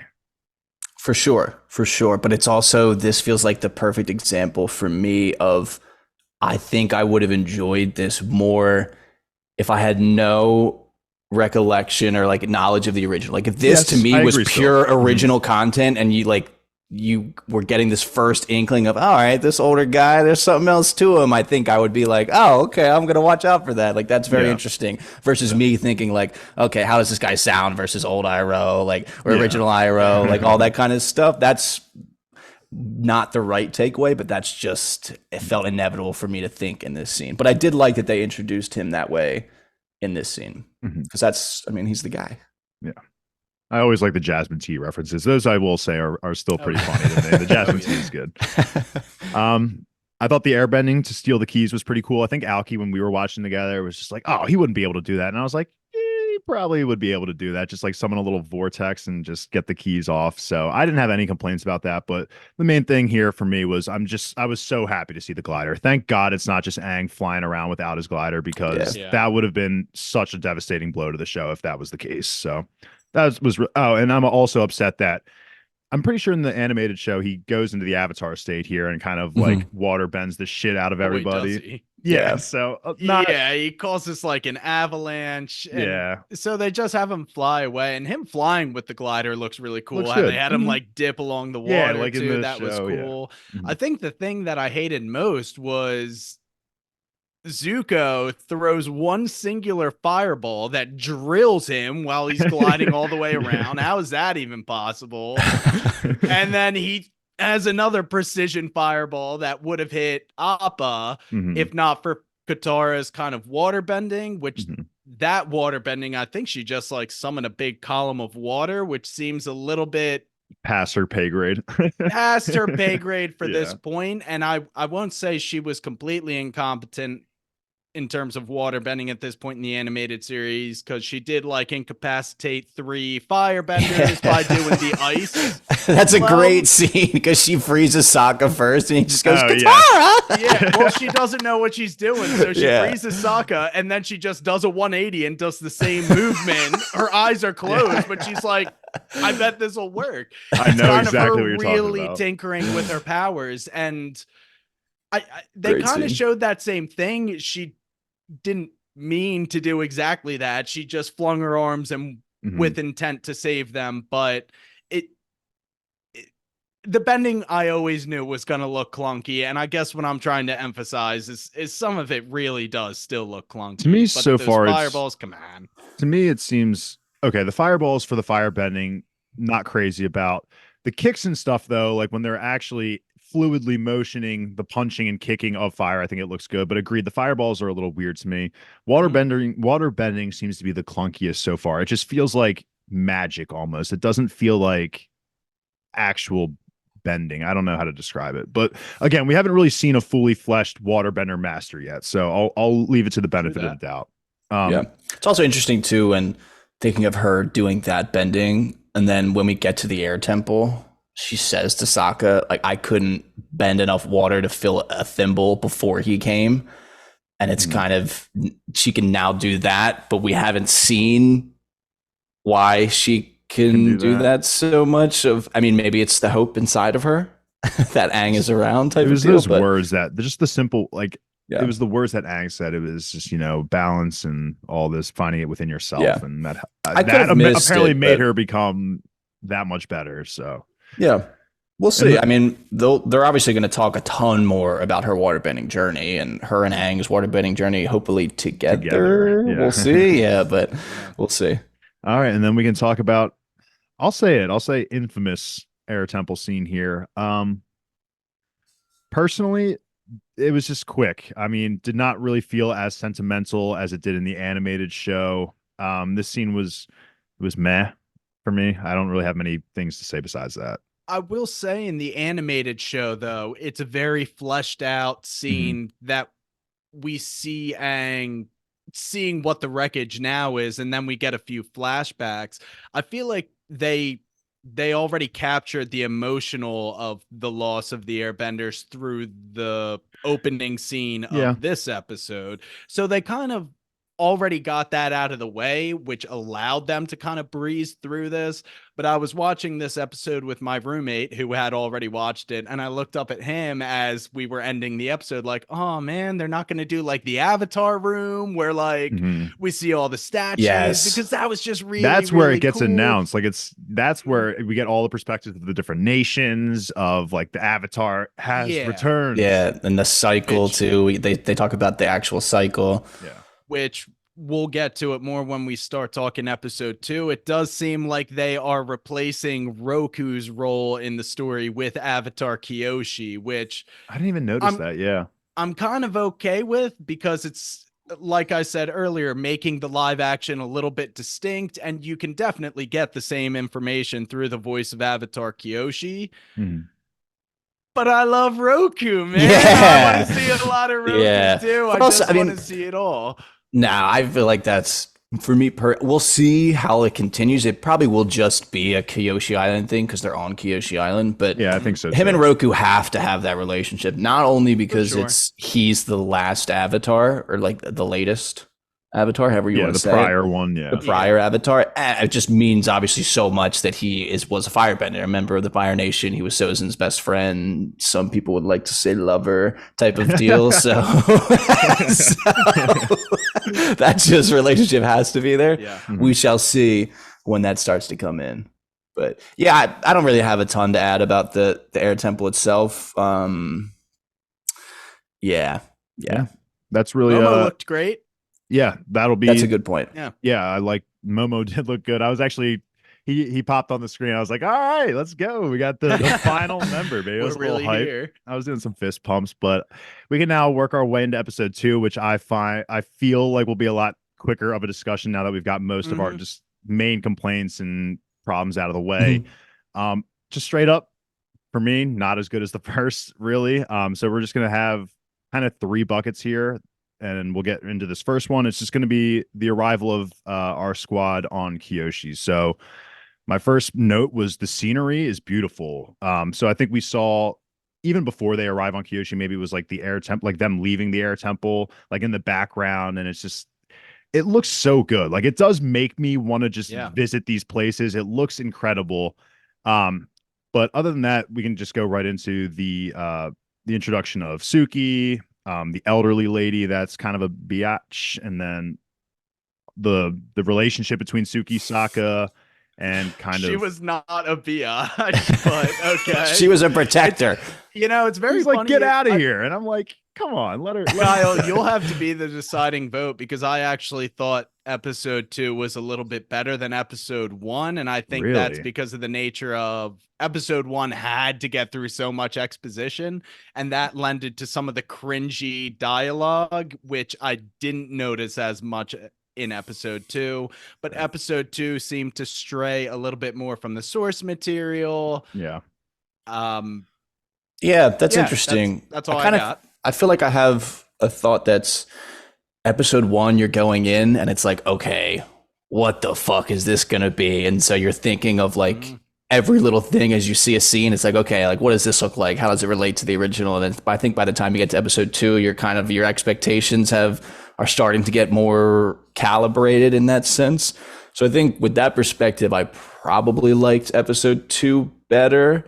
For sure. But it's also, this feels like the perfect example for me of, I think I would have enjoyed this more if I had no recollection or like knowledge of the original. Like if this to Yes, me I was agree pure still. original content and you were getting this first inkling of, all right, this older guy, there's something else to him, I think I would be like, oh, okay, I'm going to watch out for that. Like, that's very Yeah. interesting versus me thinking like, okay, how does this guy sound versus old Iroh, like, or Yeah. original Iroh, like all that kind of stuff. That's not the right takeaway, but that's just, it felt inevitable for me to think in this scene. But I did like that they introduced him that way in this scene because that's, I mean, he's the guy. Yeah. I always like the Jasmine tea references. Those I will say are still pretty funny to me. The Jasmine tea is good. I thought the airbending to steal the keys was pretty cool. I think Alki, when we were watching together, was just like, oh, he wouldn't be able to do that. And I was like, he probably would be able to do that. Just like summon a little vortex and just get the keys off. So I didn't have any complaints about that. But the main thing here for me was I was so happy to see the glider. Thank God it's not just Aang flying around without his glider, because that would have been such a devastating blow to the show if that was the case. So oh, and I'm also upset that I'm pretty sure in the animated show he goes into the Avatar state here and kind of like water bends the shit out of everybody. Wait, does he? Yeah, so yeah, he causes like an avalanche. And so they just have him fly away, and him flying with the glider looks really cool. Looks How good. they had him like dip along the water Yeah, like in too. the That was show, cool. yeah. I think the thing that I hated most was Zuko throws one singular fireball that drills him while he's gliding all the way around. How is that even possible? And then he has another precision fireball that would have hit Appa if not for Katara's kind of water bending, which that water bending, I think she just like summoned a big column of water, which seems a little bit past her pay grade. Past her pay grade for this point. And I won't say she was completely incompetent in terms of water bending at this point in the animated series, because she did like incapacitate 3 firebenders by doing the ice. That's a great scene because she freezes Sokka first and he just goes, Katara! Yeah, well, she doesn't know what she's doing, so she freezes Sokka and then she just does a 180 and does the same movement. Her eyes are closed, but she's like, I bet this will work. I know exactly what you're talking really about. tinkering with her powers, and they kind of showed that same thing. She didn't mean to do exactly that. She just flung her arms and with intent to save them, but the bending I always knew was going to look clunky, and I guess what I'm trying to emphasize is some of it really does still look clunky. To me, so far, fireballs, come on. To me, it seems okay. The fireballs for the fire bending, not crazy about. The kicks and stuff, though, like when they're actually fluidly motioning the punching and kicking of fire, I think it looks good. But agreed, the fireballs are a little weird to me. Water bending seems to be the clunkiest so far. It just feels like magic almost. It doesn't feel like actual bending. I don't know how to describe it. But again, we haven't really seen a fully fleshed waterbender master yet. So I'll leave it to the benefit of the doubt. It's also interesting too, and thinking of her doing that bending, and then when we get to the air temple, she says to Sokka, like, I couldn't bend enough water to fill a thimble before he came. And it's kind of, she can now do that, but we haven't seen why she can do that so much of, I mean, maybe it's the hope inside of her that Aang is around type it was of deal, those words that just the simple, like, Yeah. It was the words that Aang said. It was just, balance and all this, finding it within yourself. And that apparently made her become that much better. So, yeah, we'll see. I mean, they're obviously going to talk a ton more about her waterbending journey and her and Aang's waterbending journey, hopefully together. Yeah. We'll see. Yeah, but we'll see. All right. And then we can talk about, I'll say infamous Air Temple scene here. Personally, it was just quick. I mean, did not really feel as sentimental as it did in the animated show. This scene was meh for me. I don't really have many things to say besides that. I will say in the animated show, though, it's a very fleshed out scene that we see Aang seeing what the wreckage now is, and then we get a few flashbacks. I feel like they already captured the emotional of the loss of the airbenders through the opening scene of this episode. So they kind of already got that out of the way, which allowed them to kind of breeze through this. But I was watching this episode with my roommate who had already watched it, and I looked up at him as we were ending the episode, like, oh man, they're not going to do like the Avatar room where like Mhm. we see all the statues, Yes. because that was just really, That's where really it gets cool. announced. Like that's where we get all the perspectives of the different nations of like the Avatar has Yeah. returned. Yeah, and the cycle Which- too. They talk about the actual cycle. Yeah. which we'll get to it more when we start talking episode 2. It does seem like they are replacing Roku's role in the story with Avatar Kyoshi, which I didn't even notice that. Yeah. I'm kind of okay with, because it's, like I said earlier, making the live action a little bit distinct, and you can definitely get the same information through the voice of Avatar Kyoshi. Mhm. But I love Roku, man. Yeah. I want to see a lot of Rokus Yeah. too. But I also, just I mean- want to see it all. Nah, I feel like that's for me. We'll see how it continues. It probably will just be a Kyoshi Island thing because they're on Kyoshi Island. But Yeah, I think so. him too. and Roku have to have that relationship, not only because sure. he's the last Avatar or like the latest Avatar, however you Yeah, want the to say prior one. it, Yeah. the prior Avatar. And it just means obviously so much that he was a firebender, a member of the Fire Nation. He was Sozin's best friend. Some people would like to say lover type of deal. So, that just relationship has to be there. Yeah. Mhm. We shall see when that starts to come in. But yeah, I don't really have a ton to add about the air temple itself. Yeah. That's really Momo looked great. yeah, that'll be That's a good point. Yeah, I like Momo did look good. I was actually he popped on the screen. I was like, all right, let's go. We got the final member, baby. I was We're a little really hyped. here. I was doing some fist pumps, but we can now work our way into episode 2, which I feel like will be a lot quicker of a discussion now that we've got most of our just main complaints and problems out of the way. Just straight up for me, not as good as the first, really. So we're just gonna have kind of 3 buckets here, and we'll get into this first one. It's just going to be the arrival of our squad on Kyoshi. So my first note was the scenery is beautiful. So I think we saw even before they arrive on Kyoshi, maybe it was like the air temple, like them leaving the air temple, like in the background, and it's just it looks so good. Like it does make me want to just visit these places. It looks incredible. But other than that, we can just go right into the introduction of Suki, the elderly lady that's kind of a biatch, and then the relationship between Suki, Sokka, and She was not a biatch, but okay. She was a protector. It's very He's like, funny. get out of here. And I'm like, come on, let her. Kyle, you'll have to be the deciding vote, because I actually thought episode 2 was a little bit better than episode 1. And I think that's Really? because of the nature of episode 1 had to get through so much exposition, and that lended to some of the cringy dialogue, which I didn't notice as much in episode 2. But episode 2 seemed to stray a little bit more from the source material. Yeah. Yeah, that's interesting. That's all I got. I feel like I have a thought that's episode 1, you're going in and it's like, okay, what the fuck is this going to be? And so you're thinking of like every little thing as you see a scene. It's like, okay, like what does this look like? How does it relate to the original? And then I think by the time you get to episode 2, you're kind of, your expectations are starting to get more calibrated in that sense. So I think with that perspective, I probably liked episode 2 better,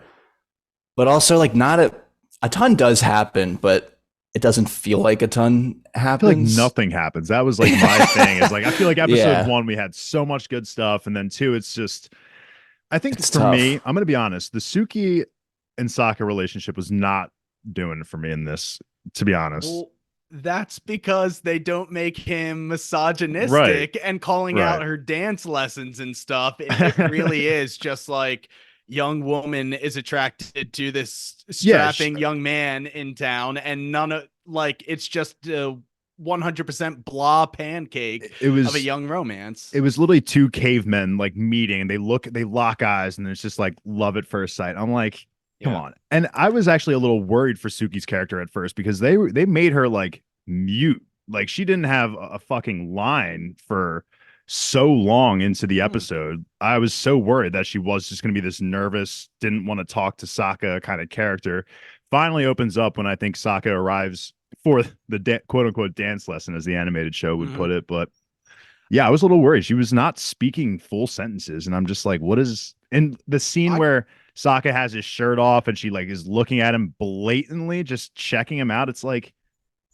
but also like not a ton does happen, but it doesn't feel like a ton I feel like happens. nothing happens. That was like my thing. Is like I feel like episode Yeah. 1 we had so much good stuff, and then 2 it's just. I think It's for tough. me, I'm gonna be honest. The Suki and Sokka relationship was not doing it for me in this. To be honest, Well, that's because they don't make him misogynistic Right. and calling Right. out her dance lessons and stuff. It really is just like young woman is attracted to this strapping young man in town, and none of like it's just a 100% blah pancake it was of a young romance. It was literally 2 cavemen like meeting, and they lock eyes, and it's just like love at first sight. I'm like, come on. And I was actually a little worried for Suki's character at first, because they made her like mute. Like she didn't have a fucking line for so long into the episode. I was so worried that she was just going to be this nervous, didn't want to talk to Sokka kind of character. Finally opens up when I think Sokka arrives for the quote unquote dance lesson, as the animated show would put it. But Yeah, I was a little worried. She was not speaking full sentences, and I'm just like, what is in the scene I where Sokka has his shirt off and she like is looking at him blatantly, just checking him out. It's like,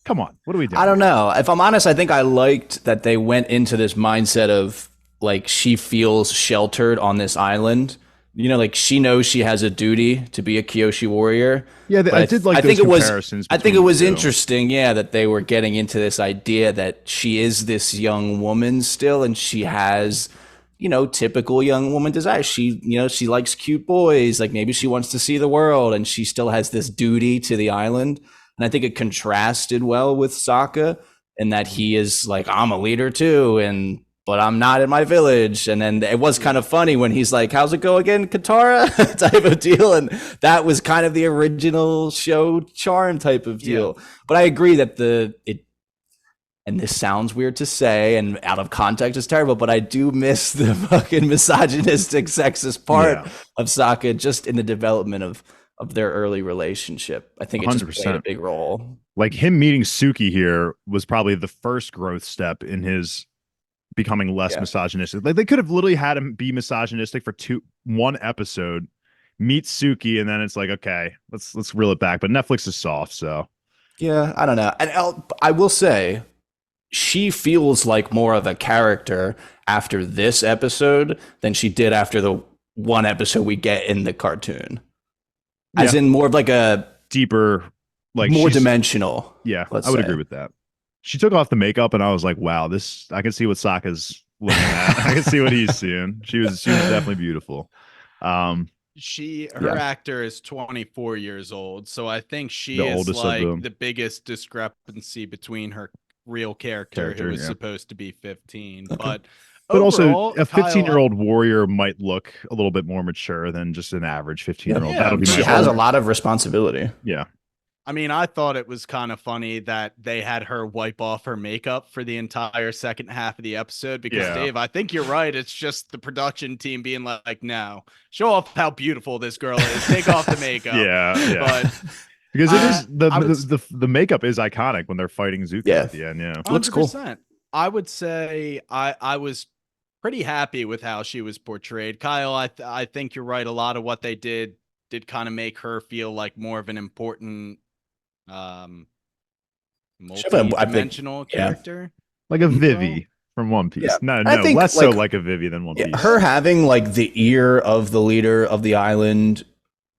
come on, what are we I doing don't here? know. If I'm honest, I think I liked that they went into this mindset of like she feels sheltered on this island. You know, like she knows she has a duty to be a Kyoshi warrior. Yeah, But I did like I those think it was comparisons I think between it the was two. interesting, yeah, that they were getting into this idea that she is this young woman still, and she has, typical young woman desires. She likes cute boys. Like maybe she wants to see the world, and she still has this duty to the island. And I think it contrasted well with Sokka, in that he is like, I'm a leader too, and but I'm not in my village. And then it was kind of funny when he's like, how's it go again, Katara? type of deal. And that was kind of the original show charm type of deal. Yeah. But I agree that and this sounds weird to say and out of context is terrible, but I do miss the fucking misogynistic, sexist part Yeah, of Sokka just in the development of their early relationship. I think it just played a 100%. big role. Like him meeting Suki here was probably the first growth step in his becoming less Yeah. misogynistic. Like they could have literally had him be misogynistic for one episode, meet Suki, and then it's like, okay, let's reel it back. But Netflix is soft, so Yeah, I don't know. And I will say, she feels like more of a character after this episode than she did after the one episode we get in the cartoon. As yeah, in more of like a deeper, like more she's dimensional. yeah, Let's I would say. agree with that. She took off the makeup, and I was like, wow, this I can see what Sokka's looking at. I can see what he's seeing. She was definitely beautiful. Um, Her Yeah. actor is 24 years old, so I think the she is oldest of like the the biggest discrepancy between her real character, who character, was yeah. supposed to be 15. Okay. But But also, overall, a Kyle, 15-year-old warrior might look a little bit more mature than just an average 15-year-old. Yeah, That'll be for my She has a opinion. sure. lot of responsibility. Yeah, I mean, I thought it was kind of funny that they had her wipe off her makeup for the entire second half of the episode because, yeah, Dave, I think you're right. It's just the production team being like, no, show off how beautiful this girl is. Take off the makeup. yeah. But Because it is I would the makeup is iconic when they're fighting Zuko Yeah. at the end. Yeah, Looks cool. 100%. I would say I was pretty happy with how she was portrayed. Kyle, I think you're right. A lot of what they did kind of make her feel like more of an important um I think, multi-dimensional yeah. character. like a Well, Vivi from One Piece. Yeah. No, I no, think, less so like, like a Vivi than One Yeah, Piece. her having like the ear of the leader of the island,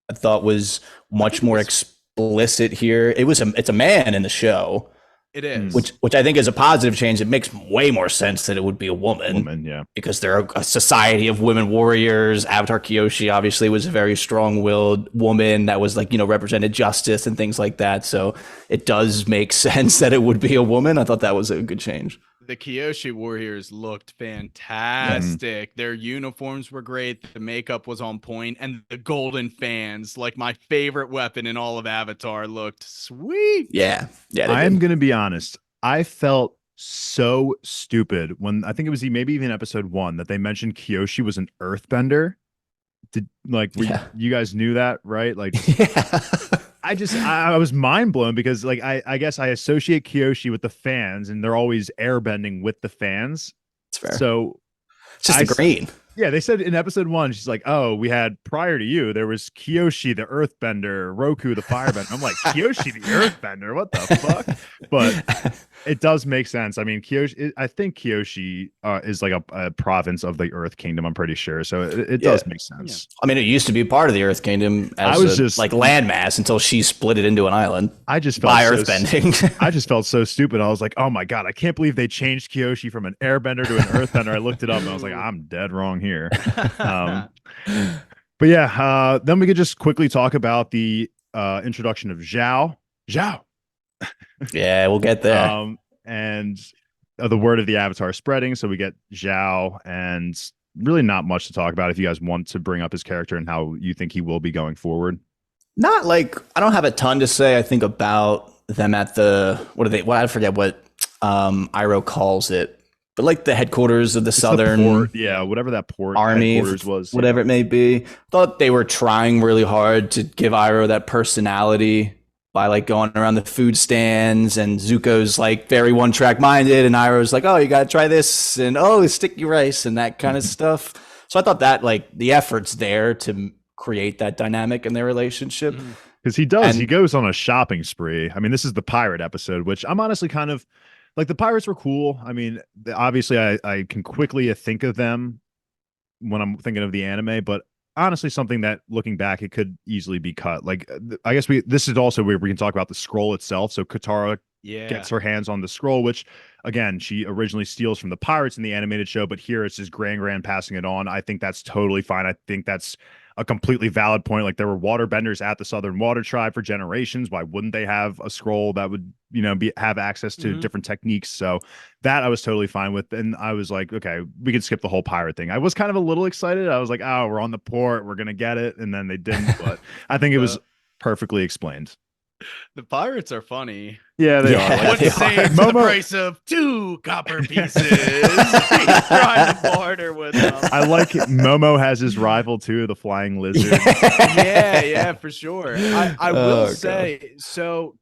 I thought was much more explicit here. It's a man in the show, It is. which I think is a positive change. It makes way more sense that it would be a woman Yeah. because they're a society of women warriors. Avatar Kyoshi obviously was a very strong-willed woman that was like, represented justice and things like that. So it does make sense that it would be a woman. I thought that was a good change. The Kyoshi Warriors looked fantastic. Their uniforms were great. The makeup was on point, and the golden fans, like my favorite weapon in all of Avatar, looked sweet. Yeah, they I am did. going to be honest. I felt so stupid when I think it was maybe even episode 1 that they mentioned Kyoshi was an earthbender. You guys knew that, right? Like, Yeah. I was mind blown because like I guess I associate Kyoshi with the fans and they're always airbending with the fans. It's fair. So It's just the green. yeah, they said in episode 1, she's like, oh, we had prior to you, there was Kyoshi the earthbender, Roku the firebender. I'm like, Kyoshi the earthbender, what the fuck? But it does make sense. I mean, I think Kyoshi is like a province of the Earth Kingdom, I'm pretty sure. So it does make sense. I mean, it used to be part of the Earth Kingdom as I was just like landmass until she split it into an island I just felt by so earthbending. I just felt so stupid. I was like, oh my God, I can't believe they changed Kyoshi from an airbender to an earthbender. I looked it up and I was like, I'm dead wrong here. But yeah, then we could just quickly talk about the introduction of Zhao. Yeah, we'll get there. And the word of the Avatar spreading. So we get Zhao, and really not much to talk about if you guys want to bring up his character and how you think he will be going forward. Not like I don't have a ton to say. I think about them at the I forget what Iroh calls it, but like the headquarters of the Southern port, whatever that port Army headquarters was, whatever it may be. Thought they were trying really hard to give Iroh that personality by like going around the food stands, and Zuko's like very one track minded, and Iroh's like, oh, you gotta try this, and oh, sticky rice and that kind of stuff. So I thought that like the effort's there to create that dynamic in their relationship. Because he goes on a shopping spree. I mean, this is the pirate episode, which I'm honestly kind of like, the pirates were cool. I mean, obviously I can quickly think of them when I'm thinking of the anime, but honestly, something that looking back, it could easily be cut. Like, I guess this is also where we can talk about the scroll itself. So Katara gets her hands on the scroll, which again, she originally steals from the pirates in the animated show, but here it's just Gran passing it on. I think that's totally fine. I think that's a completely valid point. Like, there were water benders at the Southern Water Tribe for generations. Why wouldn't they have a scroll that would, have access to different techniques? So that I was totally fine with. And I was like, okay, we could skip the whole pirate thing. I was kind of a little excited. I was like, oh, we're on the port, we're gonna get it. And then they didn't, but I think it was perfectly explained. The pirates are funny. Yeah, they are. What saves the price of 2 copper pieces? He's trying to barter with them. I like it. Momo has his rival too, the flying lizard. Yeah, for sure. I will say, so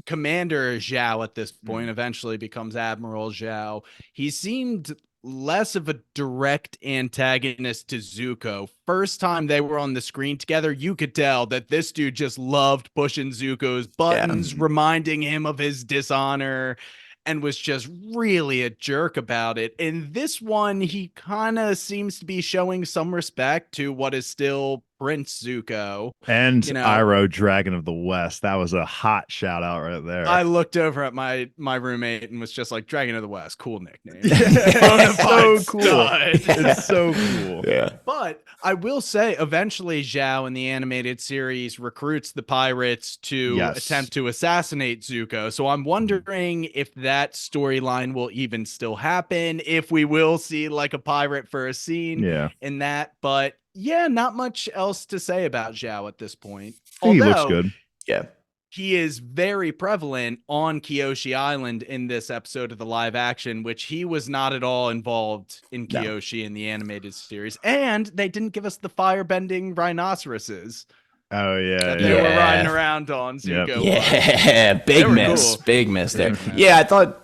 Commander Zhao at this point eventually becomes Admiral Zhao. He seemed less of a direct antagonist to Zuko. First time they were on the screen together, you could tell that this dude just loved pushing Zuko's buttons, reminding him of his dishonor, and was just really a jerk about it. In this one, he kind of seems to be showing some respect to what is still Prince Zuko. And Iroh, Dragon of the West. That was a hot shout out right there. I looked over at my roommate and was just like, Dragon of the West, cool nickname. It's so cool. It's so cool. Yeah. But I will say, eventually Zhao in the animated series recruits the pirates to attempt to assassinate Zuko. So I'm wondering if that storyline will even still happen, if we will see like a pirate for a scene in that. But yeah, not much else to say about Zhao at this point. He looks good. Yeah. He is very prevalent on Kyoshi Island in this episode of the live action, which he was not at all involved in Kyoshi in the animated series. And they didn't give us the firebending rhinoceroses. Oh, yeah. That they were riding around on Zuko. Yeah, big miss. Cool. Big miss there. Yeah, I thought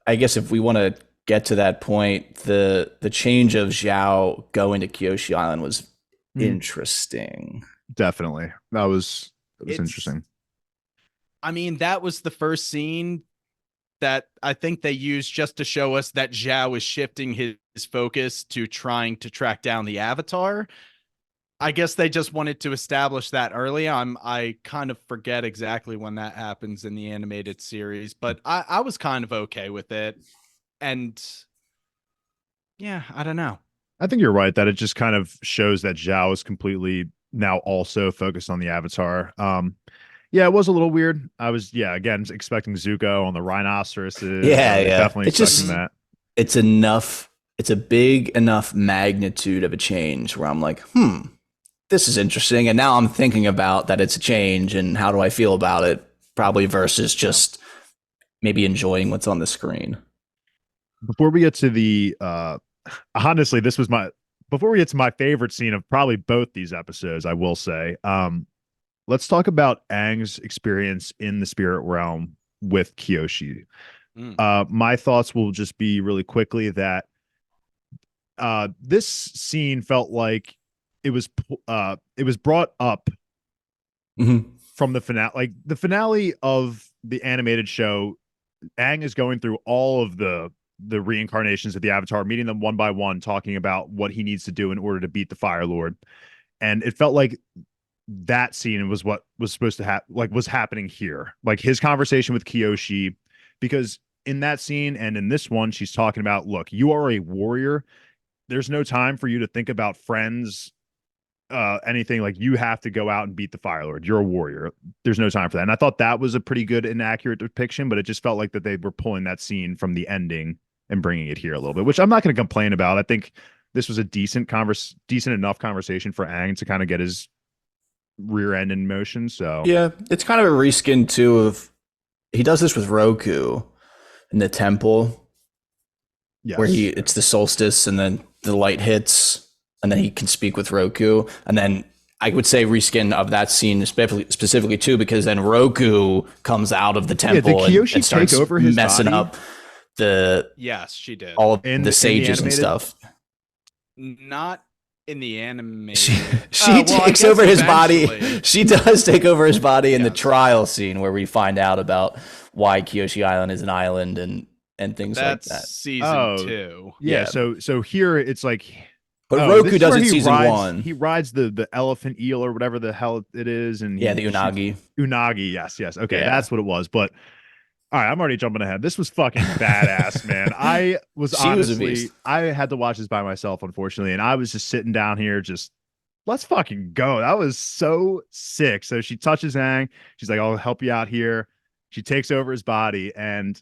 I guess if we want to get to that point, the change of Zhao going to Kyoshi Island was interesting. Definitely. That was interesting. I mean, that was the first scene that I think they used just to show us that Zhao is shifting his focus to trying to track down the Avatar. I guess they just wanted to establish that early. I kind of forget exactly when that happens in the animated series, but I was kind of okay with it. And yeah, I don't know. I think you're right that it just kind of shows that Zhao is completely now also focused on the Avatar. Yeah, it was a little weird. I was, again, expecting Zuko on the rhinoceroses. Definitely expecting that. It's enough. It's a big enough magnitude of a change where I'm like, this is interesting. And now I'm thinking about that it's a change and how do I feel about it, probably versus just maybe enjoying what's on the screen. Before we get to the, honestly, before we get to my favorite scene of probably both these episodes, I will say, let's talk about Aang's experience in the spirit realm with Kyoshi. My thoughts will just be really quickly that this scene felt like it was brought up from the finale. Like the finale of the animated show, Aang is going through all of the reincarnations of the Avatar, meeting them one by one, talking about what he needs to do in order to beat the Fire Lord. And it felt like that scene was what was supposed to was happening here. Like his conversation with Kyoshi, because in that scene and in this one, she's talking about, look, you are a warrior. There's no time for you to think about friends, anything. Like, you have to go out and beat the Fire Lord. You're a warrior. There's no time for that. And I thought that was a pretty good and accurate depiction, but it just felt like that they were pulling that scene from the ending and bringing it here a little bit, which I'm not going to complain about. I think this was a decent enough conversation for Aang to kind of get his rear end in motion. So yeah, it's kind of a reskin too of, he does this with Roku in the temple, where it's the solstice and then the light hits and then he can speak with Roku, and then I would say reskin of that scene specifically too, because then Roku comes out of the temple and starts take over his messing body? up the Yes, she did. all of In the the sages and animated? stuff. Not in the animated. She takes over his body. She does take over his body in the Yes. trial scene where we find out about why Kyoshi Island is an island and things like that. That's season 2. Yeah. Yeah. So here it's like, But this Roku is does where it he season rides, 1. He rides the elephant eel or whatever the hell it is, and Yeah, he the unagi. Unagi. Yes. Okay, Yeah. that's what it was. But all right, I'm already jumping ahead. This was fucking badass, man. I was She was a honestly, beast. I had to watch this by myself, unfortunately, and I was just sitting down here, just let's fucking go. That was so sick. So she touches Aang. She's like, I'll help you out here. She takes over his body and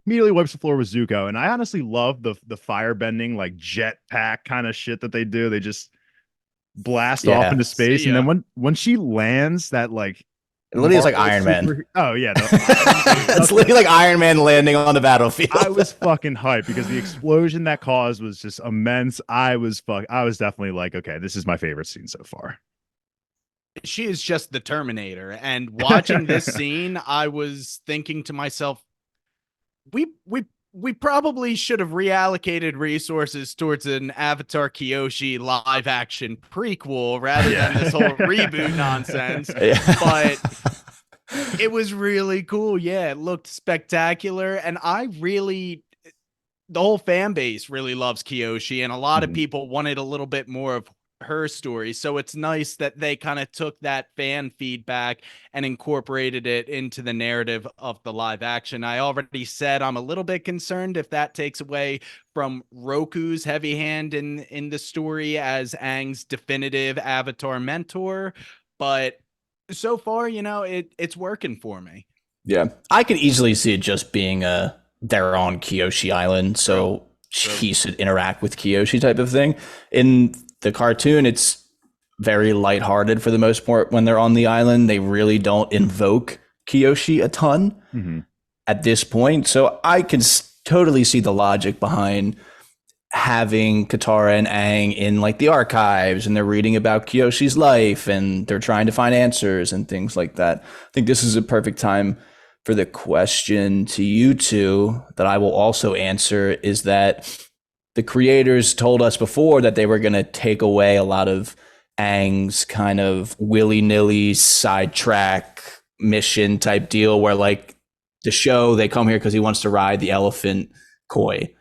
immediately wipes the floor with Zuko. And I honestly love the fire bending, like jetpack kind of shit that they do. They just blast off Yeah. into space. See And ya. then when she lands, that like It literally is like Marvel Iron Man. Oh yeah, no, It's literally like Iron Man landing on the battlefield. I was fucking hyped because the explosion that caused was just immense. I was definitely like, okay, this is my favorite scene so far. She is just the Terminator. And watching this scene, I was thinking to myself, we probably should have reallocated resources towards an Avatar Kyoshi live action prequel rather than this whole reboot nonsense. Yeah. But it was really cool. Yeah, it looked spectacular. And the whole fan base really loves Kyoshi, and a lot of people wanted a little bit more of her story. So it's nice that they kind of took that fan feedback and incorporated it into the narrative of the live action. I already said I'm a little bit concerned if that takes away from Roku's heavy hand in the story as Aang's definitive Avatar mentor, but so far, it's working for me. Yeah. I could easily see it just being they're on Kyoshi Island, so he should interact with Kyoshi type of thing. In the cartoon, it's very lighthearted for the most part when they're on the island. They really don't invoke Kyoshi a ton at this point. So I can totally see the logic behind having Katara and Aang in like the archives, and they're reading about Kyoshi's life and they're trying to find answers and things like that. I think this is a perfect time for the question to you two that I will also answer, is that the creators told us before that they were going to take away a lot of Aang's kind of willy-nilly sidetrack mission type deal where like the show, they come here because he wants to ride the elephant koi.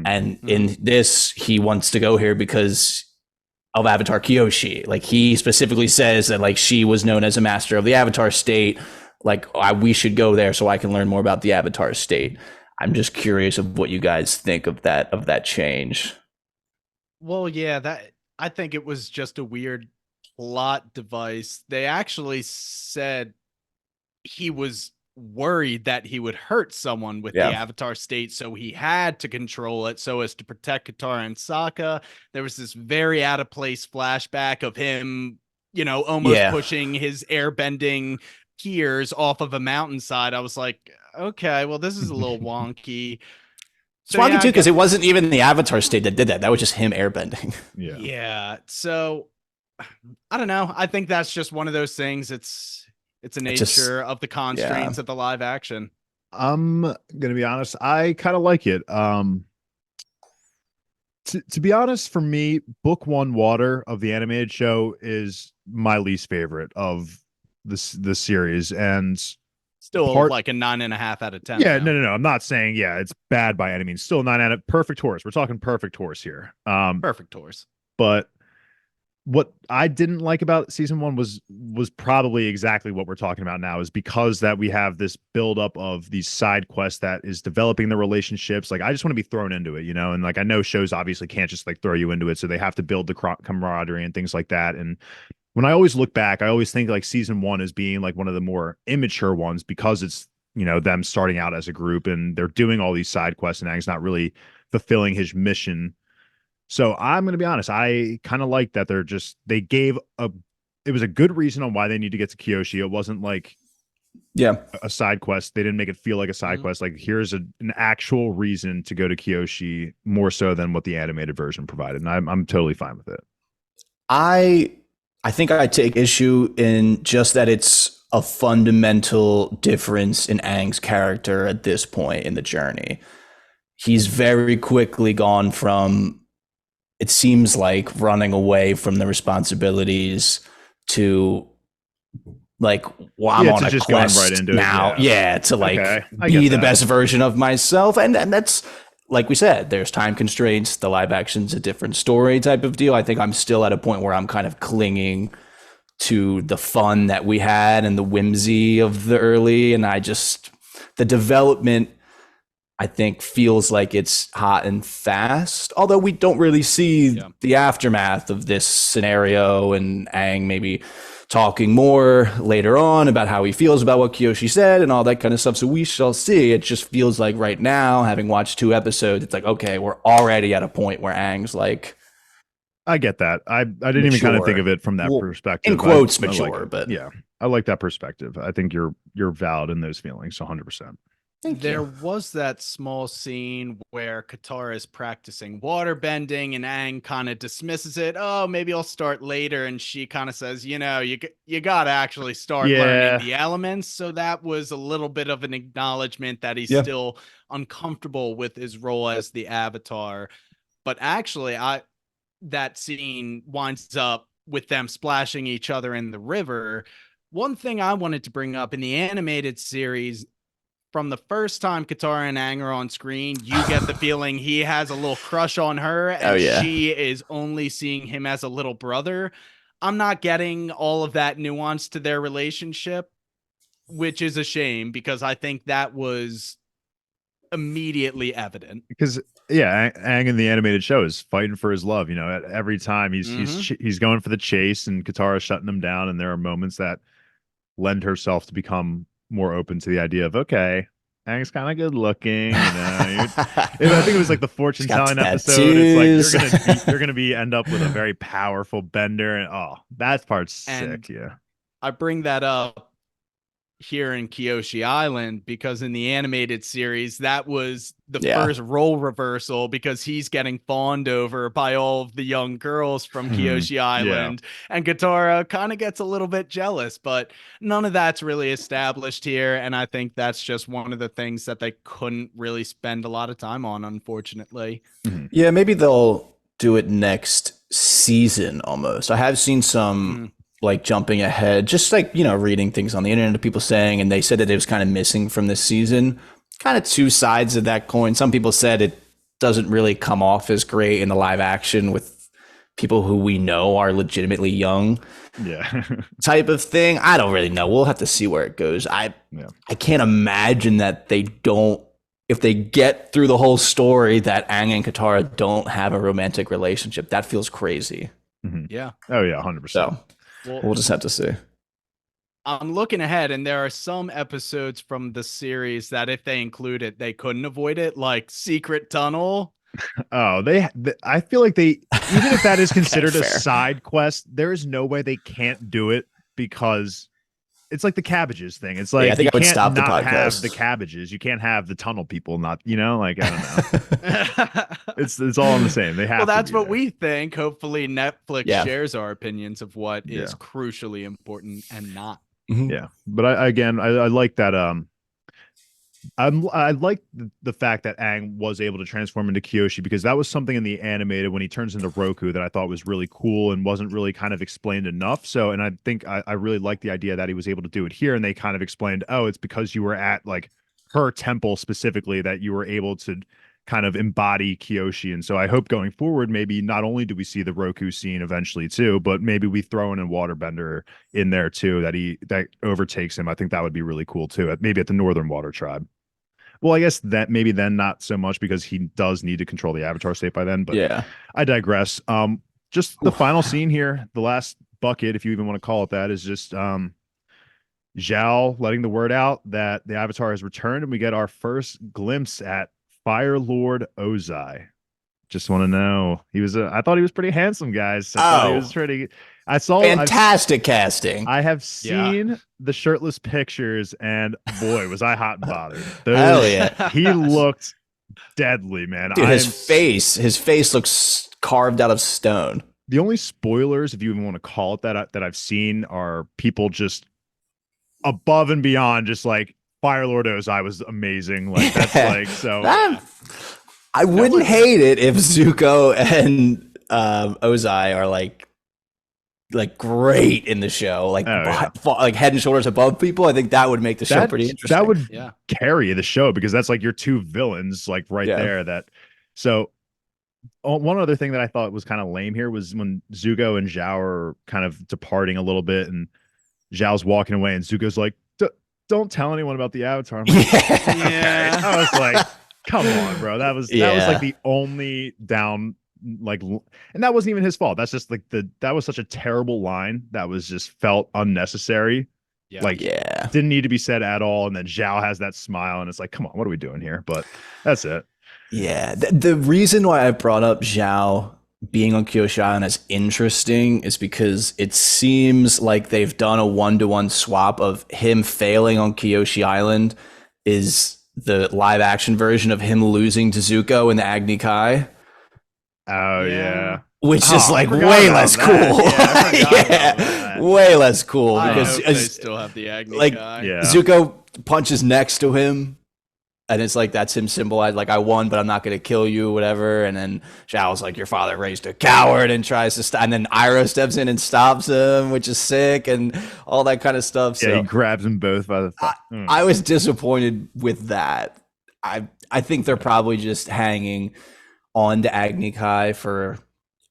And in this, he wants to go here because of Avatar Kyoshi. Like he specifically says that like she was known as a master of the Avatar state. Like we should go there so I can learn more about the Avatar state. I'm just curious of what you guys think of that change. Well, yeah, I think it was just a weird plot device. They actually said he was worried that he would hurt someone with the Avatar state, so he had to control it so as to protect Katara and Sokka. There was this very out of place flashback of him, almost pushing his airbending gears off of a mountainside. I was like, okay, well, this is a little wonky. So wonky too, because it wasn't even the Avatar state that did that. That was just him airbending. Yeah. So I don't know. I think that's just one of those things. It's a nature of the constraints of the live action. I'm gonna be honest. I kind of like it. To be honest, for me, Book One Water of the animated show is my least favorite of the series, and still like a 9.5 out of 10. Yeah, no. I'm not saying it's bad by any means. Still 9 out of perfect horse. We're talking perfect horse here. Perfect horse. But what I didn't like about season 1 was probably exactly what we're talking about now, is because that we have this buildup of these side quests that is developing the relationships. Like I just want to be thrown into it, and like I know shows obviously can't just like throw you into it, so they have to build the camaraderie and things like that. And when I always look back, I always think like season 1 as being like one of the more immature ones because it's them starting out as a group and they're doing all these side quests and Aang's not really fulfilling his mission. So I'm going to be honest. I kind of like that they gave it was a good reason on why they need to get to Kyoshi. It wasn't like a side quest. They didn't make it feel like a side quest. Like here's an actual reason to go to Kyoshi, more so than what the animated version provided. And I'm totally fine with it. I I think I take issue in just that it's a fundamental difference in Aang's character at this point in the journey. He's very quickly gone from, it seems like, running away from the responsibilities to like, well, I'm on to a just going quest right into now. it. Yeah, to like Okay, I be get the that. best version of myself. And that's, like we said, there's time constraints. The live action's a different story type of deal. I think I'm still at a point where I'm kind of clinging to the fun that we had and the whimsy of the early. And the development, I think, feels like it's hot and fast, although we don't really see the aftermath of this scenario, and Aang maybe talking more later on about how he feels about what Kyoshi said and all that kind of stuff. So we shall see. It just feels like right now, having watched 2 episodes, it's like, okay, we're already at a point where Aang's like, I get that. I didn't even kind of think of it from that perspective. In quotes, I mature, like but yeah, I like that perspective. I think you're valid in those feelings, 100%. There was that small scene where Katara is practicing water bending and Aang kind of dismisses it. Oh, maybe I'll start later. And she kind of says, you got to actually start learning the elements. So that was a little bit of an acknowledgement that he's still uncomfortable with his role as the Avatar. But actually, that scene winds up with them splashing each other in the river. One thing I wanted to bring up in the animated series, from the first time Katara and Aang are on screen, you get the feeling he has a little crush on her, and she is only seeing him as a little brother. I'm not getting all of that nuance to their relationship, which is a shame because I think that was immediately evident. Because Aang in the animated show is fighting for his love. Every time he's going for the chase, and Katara's shutting him down. And there are moments that lend herself to become more open to the idea of, okay, Aang's kind of good looking. I think it was like the fortune telling episode. It's like you're gonna end up with a very powerful bender, and that part's sick. Yeah, I bring that up here in Kyoshi Island because in the animated series that was the first role reversal, because he's getting fawned over by all of the young girls from Kyoshi Island, and Katara kind of gets a little bit jealous, but none of that's really established here, and I think that's just one of the things that they couldn't really spend a lot of time on, unfortunately. Yeah, maybe they'll do it next season almost. I have seen some like jumping ahead, just like, reading things on the internet of people saying, and they said that it was kind of missing from this season. Kind of 2 sides of that coin. Some people said it doesn't really come off as great in the live action with people who we know are legitimately young. Yeah. Type of thing. I don't really know. We'll have to see where it goes. I can't imagine that they don't, if they get through the whole story, that Aang and Katara don't have a romantic relationship. That feels crazy. Yeah. Oh yeah, 100%. So we'll just have to see. I'm looking ahead, and there are some episodes from the series that if they include it, they couldn't avoid it, like Secret Tunnel. Oh, I feel like they, even if that is considered a side quest, there is no way they can't do it, because it's like the cabbages thing. It's like, I think I would stop the podcast. Have the cabbages. You can't have the tunnel people. Not, like, I don't know. it's all on the same. They have. Well, that's what there. we think. Hopefully, Netflix shares our opinions of what is crucially important and not. Yeah, but I like that. I like the fact that Aang was able to transform into Kyoshi, because that was something in the animated when he turns into Roku that I thought was really cool and wasn't really kind of explained enough. So, and I think I really like the idea that he was able to do it here, and they kind of explained, oh, it's because you were at like her temple specifically that you were able to kind of embody Kyoshi. And so I hope going forward, maybe not only do we see the Roku scene eventually too, but maybe we throw in a waterbender in there too, that overtakes him. I think that would be really cool too. Maybe at the Northern Water Tribe. Well, I guess that maybe then not so much, because he does need to control the Avatar state by then, but I digress. Just the final scene here, the last bucket, if you even want to call it that, is just Zhao letting the word out that the Avatar has returned, and we get our first glimpse at Fire Lord Ozai. Just want to know, I thought he was pretty handsome, guys. I thought he was pretty. Fantastic casting. I have seen the shirtless pictures, and boy, was I hot and bothered. Hell yeah. He looked deadly, man. Dude, his face looks carved out of stone. the only spoilers, if you even want to call it that, that I've seen are people just above and beyond, just like Fire Lord Ozai was amazing. Like that's like so. I wouldn't hate it if Zuko and Ozai are like great in the show, like like head and shoulders above people. I think that would make the show pretty interesting. That would carry the show because that's like your two villains, like right there. That so. One other thing that I thought was kind of lame here was when Zuko and Zhao are kind of departing a little bit, and Zhao's walking away, and Zuko's like, "Don't tell anyone about the Avatar." I'm like, okay. I was like, "Come on, bro." That was like the only down, like, and that wasn't even his fault. That's just like that was such a terrible line that was just felt unnecessary. Didn't need to be said at all. And then Zhao has that smile, and it's like, come on, what are we doing here? But that's it. Yeah, the reason why I brought up Zhao being on Kyoshi Island as interesting is because it seems like they've done a 1-to-1 swap of him failing on Kyoshi Island is the live action version of him losing to Zuko in the Agni Kai. Oh yeah. Which is like way less cool. Way less cool because they still have the Agni Kai. Zuko punches next to him. And it's like, that's him symbolized, like, I won, but I'm not going to kill you, whatever. And then Zhao's like, your father raised a coward and tries to stop. And then Iroh steps in and stops him, which is sick and all that kind of stuff. Yeah, so, he grabs them both by the I was disappointed with that. I think they're probably just hanging on to Agni Kai for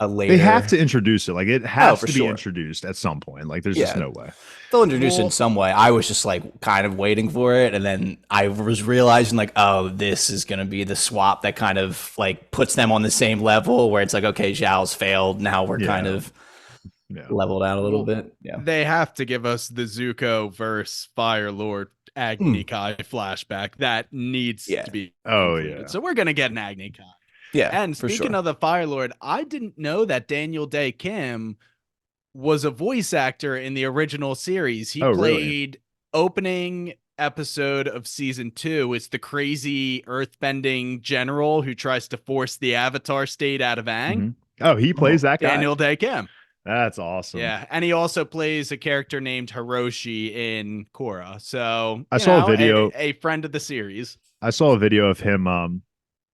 a later. They have to introduce it. Like, it has to be introduced at some point. Like, there's just no way. They'll introduce it in some way. I was just like kind of waiting for it, and then I was realizing like, oh, this is gonna be the swap that kind of like puts them on the same level where it's like, okay, Zhao's failed, now we're kind of leveled out a little bit. Yeah, they have to give us the Zuko versus Fire Lord Agni Kai flashback that needs to be included. So we're gonna get an Agni Kai. Yeah, and speaking of the Fire Lord, I didn't know that Daniel Day Kim was a voice actor in the original series. He played opening episode of season 2. It's the crazy earthbending general who tries to force the Avatar state out of Aang. Mm-hmm. Oh, he plays that guy? Daniel Day Kim. That's awesome. Yeah, and he also plays a character named Hiroshi in Korra. So I saw a video, a friend of the series. I saw a video of him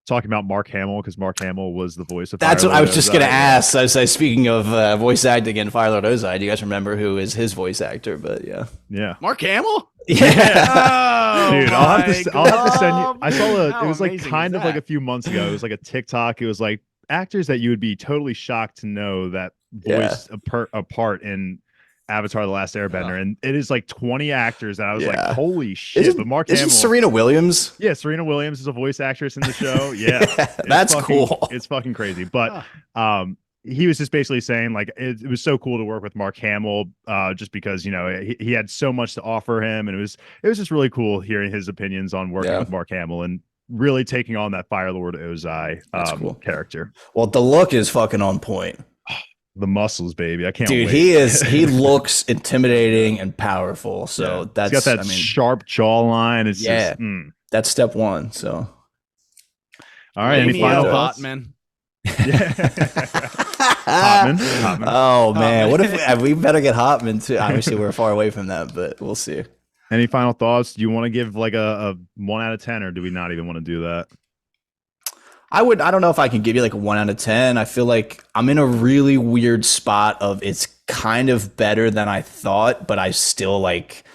talking about Mark Hamill because Mark Hamill was the voice of That's what I was just going to ask. I was like, speaking of voice acting in Fire Lord Ozai, do you guys remember who is his voice actor? But yeah, Mark Hamill. Yeah, dude, I'll have to send you. I saw it was like kind of like a few months ago. It was like a TikTok. It was like actors that you would be totally shocked to know that voiced a part in Avatar: The Last Airbender, and it is like 20 actors that I was like, holy shit. But Mark Hamill, Serena Williams? Yeah, Serena Williams is a voice actress in the show. Yeah, that's cool. It's fucking crazy. But he was just basically saying like it was so cool to work with Mark Hamill, just because he had so much to offer him, and it was just really cool hearing his opinions on working with Mark Hamill and really taking on that Fire Lord Ozai character. Well, the look is fucking on point. The muscles, baby. I can't wait. He looks intimidating and powerful. So that's he's got that sharp jawline. It's just that's step one. So all right, any final thoughts? Hotman. Hotman. Oh man, what if we better get Hotman too? Obviously we're far away from that, but we'll see. Any final thoughts? Do you want to give like a 1 out of 10, or do we not even want to do that? I don't know if I can give you like a 1 out of 10. I feel like I'm in a really weird spot of it's kind of better than I thought, but I still like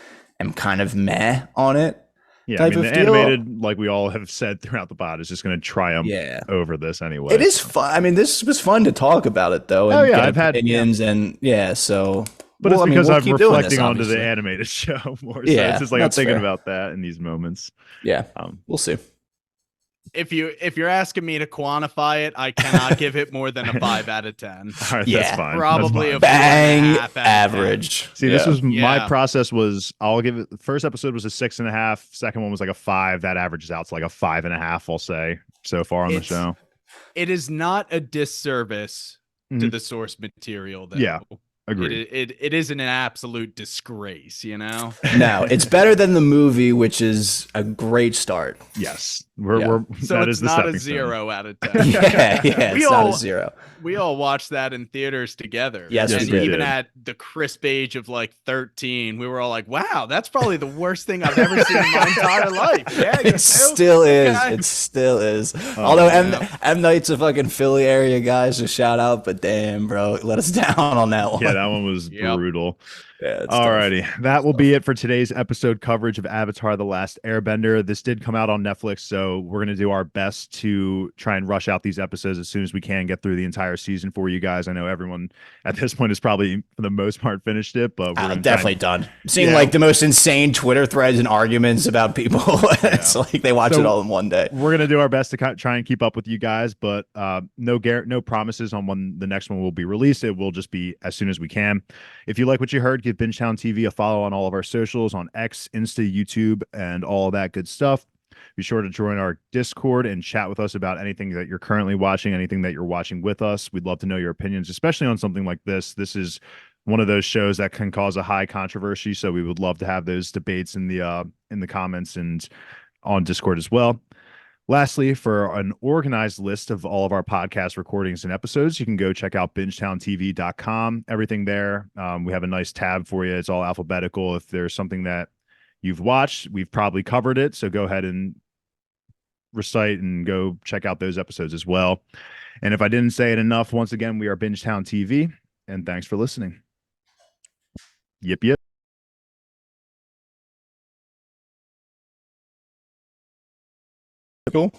am kind of meh on it. Yeah, I mean, the animated, like we all have said throughout the pod, is just going to triumph over this anyway. It is fun. I mean, this was fun to talk about it though. And I've had opinions and so. But it's because I'm reflecting onto the animated show more. So it's just like I'm thinking about that in these moments. Yeah, we'll see. If you're asking me to quantify it, I cannot give it more than a 5 out of 10. All right, that's fine. Probably a bang average. See, this was my process was I'll give it. The first episode was a 6.5. Second one was like a 5. That averages out to like a 5.5. I'll say so far on the show. It is not a disservice to the source material, though. Yeah. Agreed. It isn't an absolute disgrace, No, it's better than the movie, which is a great start. Yes, so that it's is the not a stepping 0 out of 10. It's not a 0. we all watched that in theaters together. Yes, Yes, and we even did. at the crisp age of like 13, we were all like, wow, that's probably the worst thing I've ever seen in my entire life. Yeah, you It too? still is. Okay. It still is. Although yeah. M Night's a fucking Philly area guy, so shout out. But damn, bro, let us down on that one. Yeah, that one was Yep. brutal. Yeah, it's tough. Alrighty, that will be it for today's episode coverage of Avatar: The Last Airbender. This did come out on Netflix, so we're gonna do our best to try and rush out these episodes as soon as we can, get through the entire season for you guys. I know everyone at this point has probably, for the most part, finished it, but we're gonna Definitely try and, done. Seeing Yeah. like the most insane Twitter threads and arguments about people. It's Yeah. like they watch So- it all in one day. we're gonna do our best to try and keep up with you guys, but no promises on when the next one will be released. It will just be as soon as we can. If you like what you heard, give Bingetown TV a follow on all of our socials on X, Insta, YouTube, and all of that good stuff. Be sure to join our Discord and chat with us about anything that you're currently watching, anything that you're watching with us. We'd love to know your opinions, especially on something like this. This is one of those shows that can cause a high controversy, so we would love to have those debates in the comments and on Discord as well. Lastly, for an organized list of all of our podcast recordings and episodes, you can go check out bingetowntv.com. Everything there. We have a nice tab for you. It's all alphabetical. If there's something that you've watched, we've probably covered it. So go ahead and recite and go check out those episodes as well. And if I didn't say it enough, once again, we are Bingetown TV. And thanks for listening. Yip, yip. Cool.